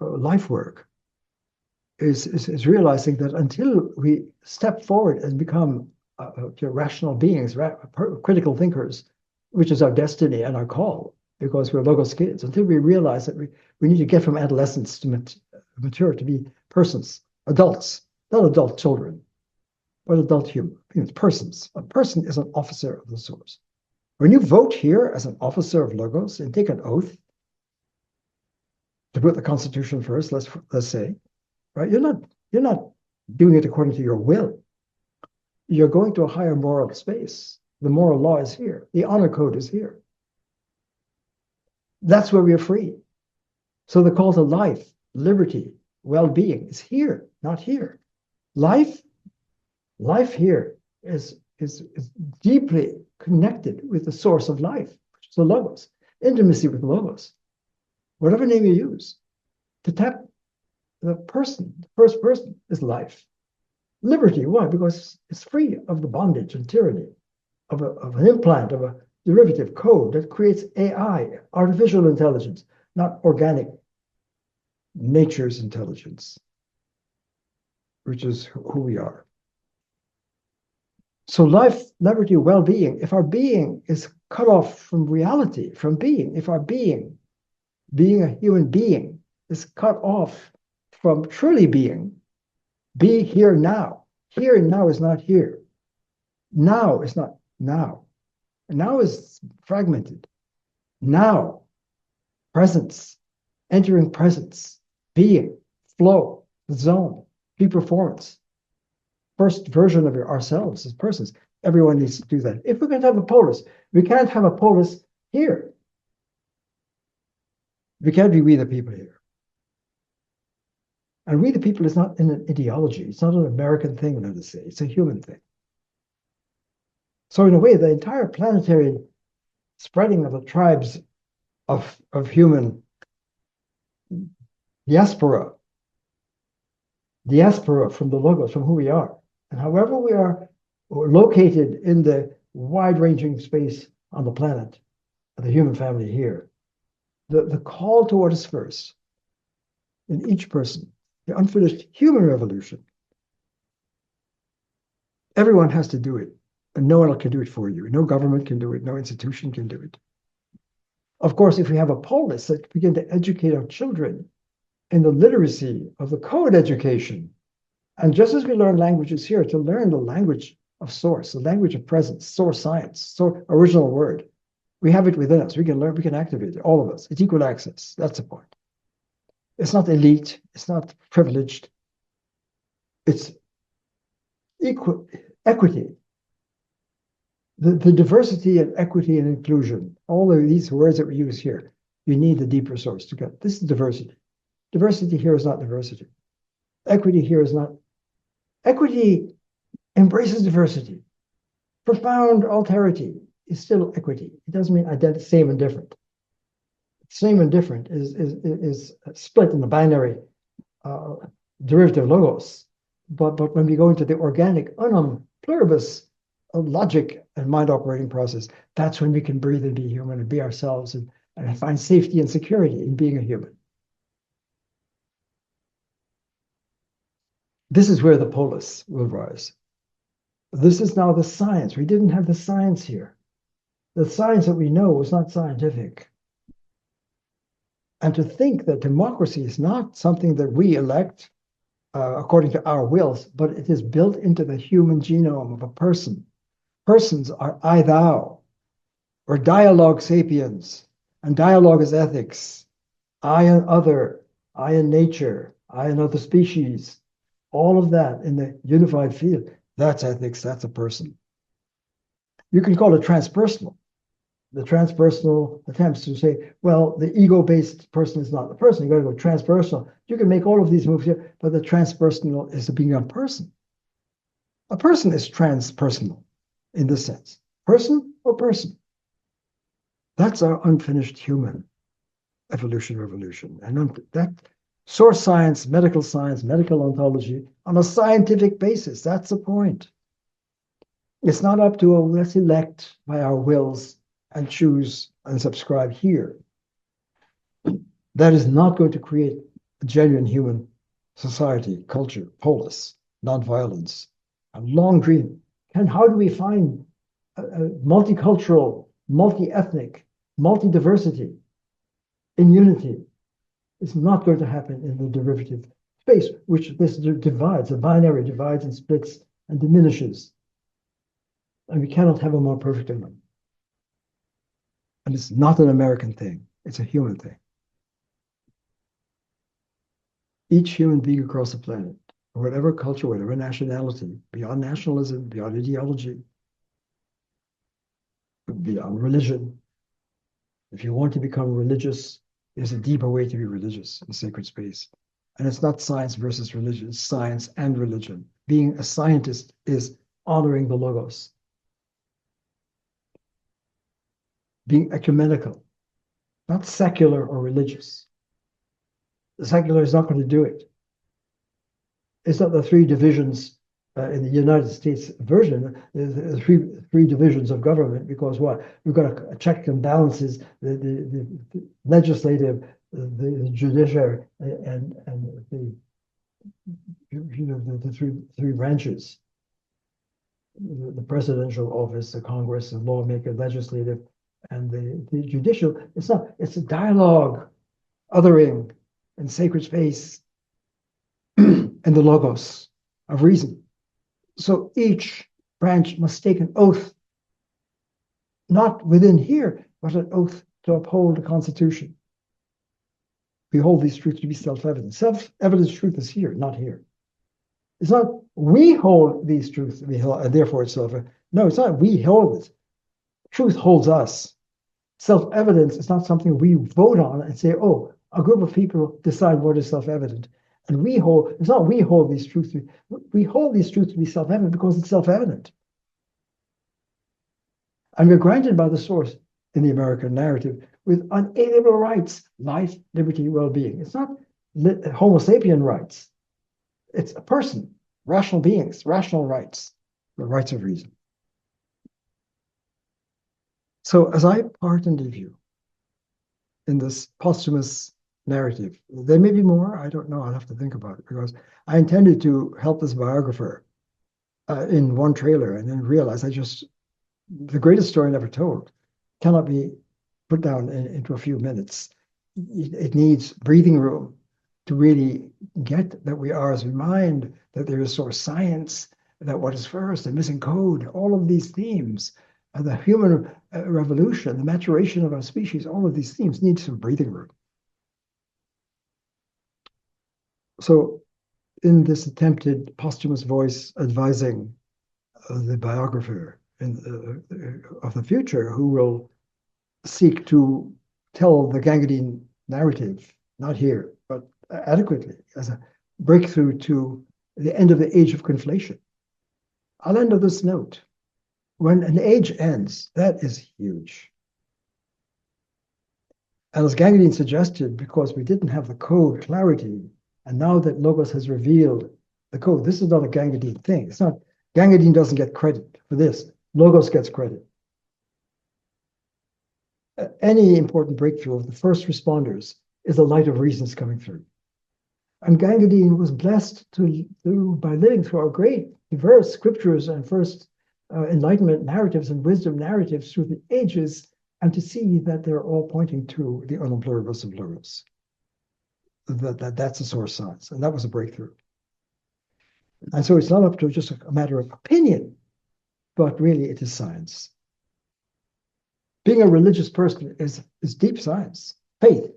[SPEAKER 1] life work is realizing that until we step forward and become rational beings, critical thinkers, which is our destiny and our call, because we're Logos kids, until we realize that we need to get from adolescence to mature to be persons, adults, not adult children, but adult humans, persons. A person is an officer of the source. When you vote here as an officer of Logos and take an oath to put the Constitution first, let's say, right? You're not doing it according to your will. You're going to a higher moral space. The moral law is here. The honor code is here. That's where we are free. So the call to life, liberty, well-being is here, not here. Life here is deeply connected with the source of life, which is the Logos. Intimacy with Logos. Whatever name you use, to tap the person, the first person is life. Liberty, why? Because it's free of the bondage and tyranny of an implant, of a derivative code that creates AI, artificial intelligence, not organic nature's intelligence, which is who we are. So life, liberty, well-being, if our being is cut off from reality, from being, if our being a human being, is cut off from truly being, be here now. Here and now is not here. Now is not now. Now is fragmented. Now, presence, entering presence, being, flow, zone, peak performance. First version of ourselves as persons. Everyone needs to do that. If we're going to have a polis, we can't have a polis here. We can't be we the people here. And we the people is not an ideology. It's not an American thing, let us say. It's a human thing. So in a way, the entire planetary spreading of the tribes of human diaspora from the Logos, from who we are, and however we are located in the wide-ranging space on the planet, the human family here, the call toward us first, in each person, the unfinished human revolution. Everyone has to do it, and no one can do it for you. No government can do it. No institution can do it. Of course, if we have a polis that begin to educate our children in the literacy of the code education, and just as we learn languages here, to learn the language of source, the language of presence, source science, original word, we have it within us. We can learn, we can activate it, all of us. It's equal access. That's the point. It's not elite. It's not privileged. It's equity. The diversity and equity and inclusion, all of these words that we use here, you need the deeper source to get. This is diversity. Diversity here is not diversity. Equity here is not. Equity embraces diversity. Profound alterity is still equity. It doesn't mean identity, same and different. Same and different is split in the binary derivative logos. But when we go into the organic unum pluribus logic and mind operating process, that's when we can breathe and be human and be ourselves and find safety and security in being a human. This is where the polis will rise. This is now the science. We didn't have the science here. The science that we know was not scientific. And to think that democracy is not something that we elect according to our wills, but it is built into the human genome of a person persons are I thou, or dialogue sapiens, and dialogue is ethics. I and other, I and nature, I and other species, all of that in the unified field, that's ethics, that's a person. You can call it transpersonal. The transpersonal attempts to say, well, the ego-based person is not the person. You got to go transpersonal. You can make all of these moves here, but the transpersonal is to being a person. A person is transpersonal in this sense. Person or person. That's our unfinished human evolution, revolution. And that source science, medical ontology, on a scientific basis, that's the point. It's not up to, let's elect by our wills and choose and subscribe here. That is not going to create a genuine human society, culture, polis, nonviolence. A long dream. And how do we find a multicultural, multi-ethnic, multi-diversity in unity? It's not going to happen in the derivative space, which this divides, the binary divides and splits and diminishes. And we cannot have a more perfect one. And it's not an American thing. It's a human thing. Each human being across the planet, whatever culture, whatever nationality, beyond nationalism, beyond ideology, beyond religion. If you want to become religious, there's a deeper way to be religious in sacred space. And it's not science versus religion, it's science and religion. Being a scientist is honoring the Logos. Being ecumenical, not secular or religious. The secular is not going to do it. It's not the three divisions in the United States version, the three divisions of government, because what? We've got a check and balances, the legislative, the judiciary, and the three branches. The presidential office, the Congress, the lawmaker, legislative, and the judicial. It's a dialogue, othering, and sacred space, and the Logos of reason. So each branch must take an oath, not within here, but an oath to uphold the Constitution. We hold these truths to be self-evident. Self-evident truth is here, not here. It's not we hold these truths, and therefore it's self-evident. No, it's not we hold it. Truth holds us. Self-evidence is not something we vote on and say, oh, a group of people decide what is self-evident. And it's not we hold these truths. We hold these truths to be self-evident because it's self-evident. And we're granted by the source in the American narrative with unalienable rights, life, liberty, well-being. It's not Homo sapien rights. It's a person, rational beings, rational rights, the rights of reason. So as I part and leave you in this posthumous narrative, there may be more, I don't know, I'll have to think about it, because I intended to help this biographer in one trailer and then realize the greatest story never told cannot be put down into a few minutes. It needs breathing room to really get that we are as we mind, that there is source science, that what is first, the missing code, all of these themes, the human revolution, the maturation of our species, all of these themes need some breathing room. So in this attempted posthumous voice advising the biographer of the future, who will seek to tell the Gangadean narrative, not here, but adequately, as a breakthrough to the end of the age of conflation. I'll end on this note. When an age ends, that is huge. And as Gangadean suggested, because we didn't have the code clarity, and now that Logos has revealed the code, this is not a Gangadean thing. It's not, Gangadean doesn't get credit for this. Logos gets credit. Any important breakthrough of the first responders is the light of reasons coming through. And Gangadean was blessed by living through our great diverse scriptures and first enlightenment narratives and wisdom narratives through the ages, and to see that they're all pointing to the unimplorableness of Logos. That's a source science, and that was a breakthrough. And so it's not up to just a matter of opinion, but really it is science. Being a religious person is deep science. Faith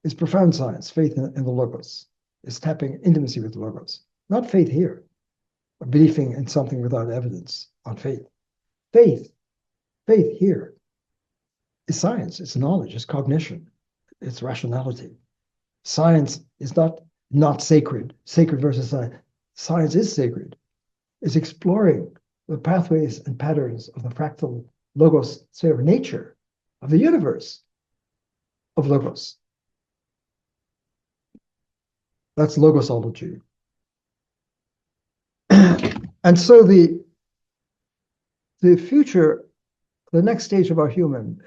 [SPEAKER 1] is profound science. Faith in the Logos is tapping intimacy with the Logos. Not faith here, but believing in something without evidence on faith. Faith here is science. It's knowledge. It's cognition. It's rationality. Science is not sacred. Sacred versus science. Science is sacred. It's exploring the pathways and patterns of the fractal Logos sphere nature of the universe of Logos. That's Logosology. And so the future, the next stage of our human,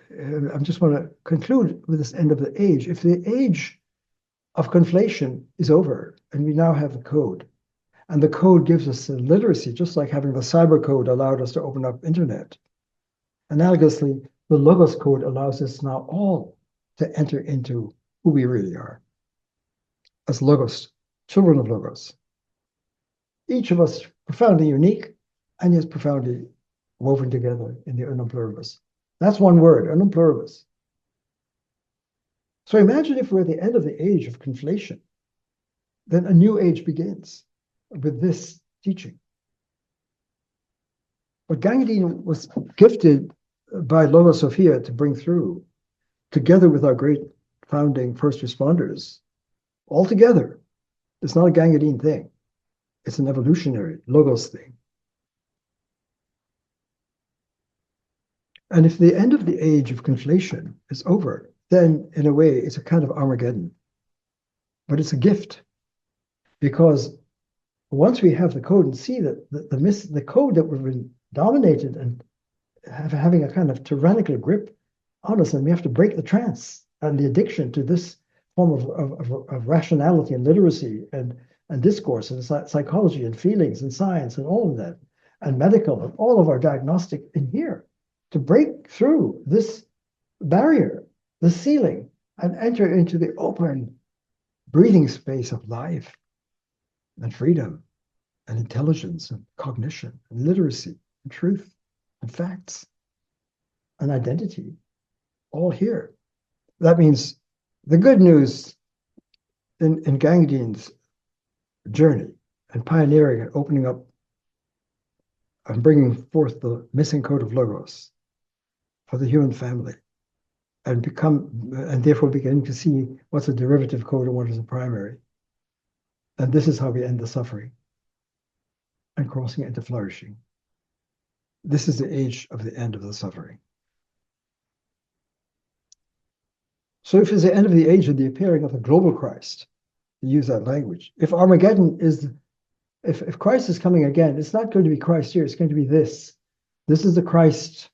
[SPEAKER 1] I just want to conclude with this end of the age. If the age of conflation is over and we now have a code, and the code gives us a literacy, just like having the cyber code allowed us to open up internet. Analogously, the Logos code allows us now all to enter into who we really are as Logos, children of Logos. Each of us profoundly unique and yet profoundly woven together in the unum pluribus. That's one word, unum pluribus. So imagine if we're at the end of the age of conflation, then a new age begins with this teaching. What Gangadean was gifted by LogoSapien to bring through, together with our great founding first responders, all together, it's not a Gangadean thing. It's an evolutionary Logos thing. And if the end of the age of conflation is over, then in a way, it's a kind of Armageddon. But it's a gift, because once we have the code and see that the code that we've been dominated and having a kind of tyrannical grip on us, and we have to break the trance and the addiction to this form of rationality and literacy and discourse and psychology and feelings and science and all of that, and medical and all of our diagnostic in here, to break through this barrier, the ceiling, and enter into the open breathing space of life and freedom and intelligence and cognition and literacy and truth and facts and identity, all here. That means the good news in Gangadean's journey and pioneering and opening up and bringing forth the missing code of Logos for the human family, and therefore beginning to see what's a derivative code and what is a primary. And this is how we end the suffering and crossing into flourishing. This is the age of the end of the suffering. So if it's the end of the age of the appearing of the global Christ, to use that language, if Armageddon is, if Christ is coming again, it's not going to be Christ here, it's going to be this. This is the Christ,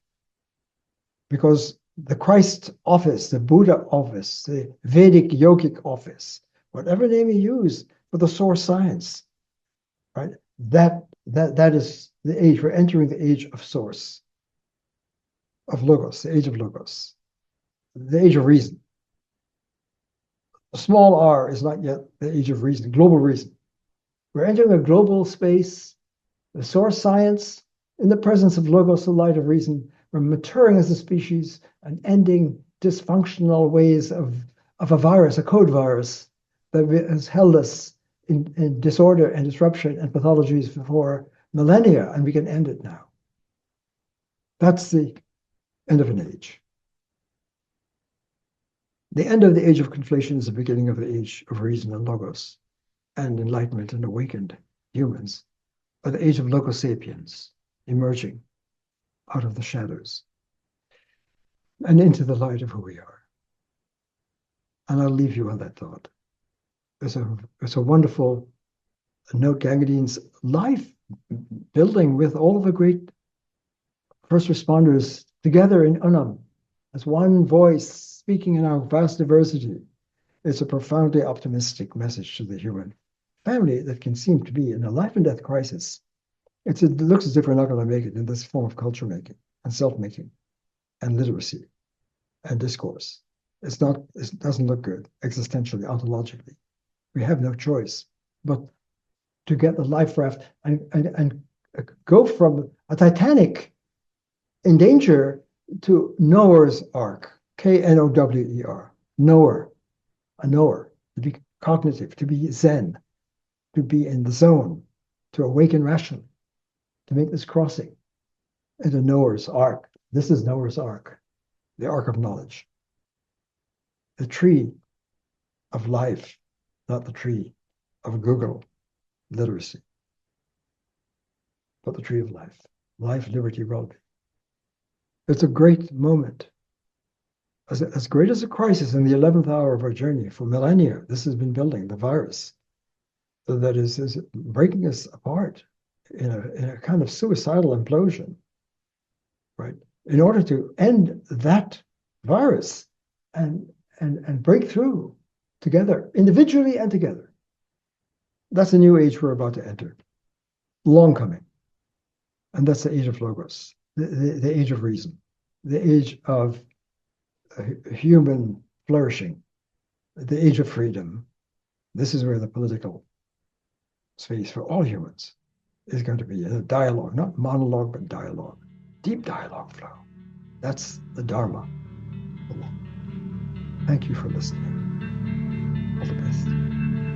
[SPEAKER 1] because the Christ office, the Buddha office, the Vedic yogic office, whatever name you use for the source science, right? That is the age. We're entering the age of source, of Logos, the age of Logos, the age of reason. Small r is not yet the age of reason, global reason. We're entering a global space, the source science, in the presence of Logos, the light of reason. We're maturing as a species and ending dysfunctional ways of a virus, a code virus, that has held us in disorder and disruption and pathologies for millennia, and we can end it now. That's the end of an age. The end of the age of conflation is the beginning of the age of reason and Logos and enlightenment and awakened humans, or the age of LogoSapiens, emerging out of the shadows and into the light of who we are. And I'll leave you on that thought. It's a wonderful note, Gangadean's life building with all of the great first responders together in Unam as one voice speaking in our vast diversity. It's a profoundly optimistic message to the human family that can seem to be in a life and death crisis. It looks as if we're not going to make it in this form of culture making and self-making and literacy and discourse. It doesn't look good existentially, ontologically. We have no choice but to get the life raft and go from a Titanic in danger to Noah's Ark, Knower, knower, a knower, to be cognitive, to be Zen, to be in the zone, to awaken rationally, to make this crossing into Noah's Ark. This is Noah's Ark, the Ark of knowledge, the tree of life, not the tree of Google literacy, but the tree of life, life, liberty, relative. It's a great moment. As great as a crisis in the 11th hour of our journey for millennia, this has been building the virus that is breaking us apart in a kind of suicidal implosion, right? In order to end that virus and break through together, individually and together. That's the new age we're about to enter. Long coming. And that's the age of Logos, the age of reason, the age of human flourishing, the age of freedom. This is where the political space for all humans is going to be in a dialogue, not monologue, but dialogue, deep dialogue flow. That's the Dharma. Thank you for listening. All the best.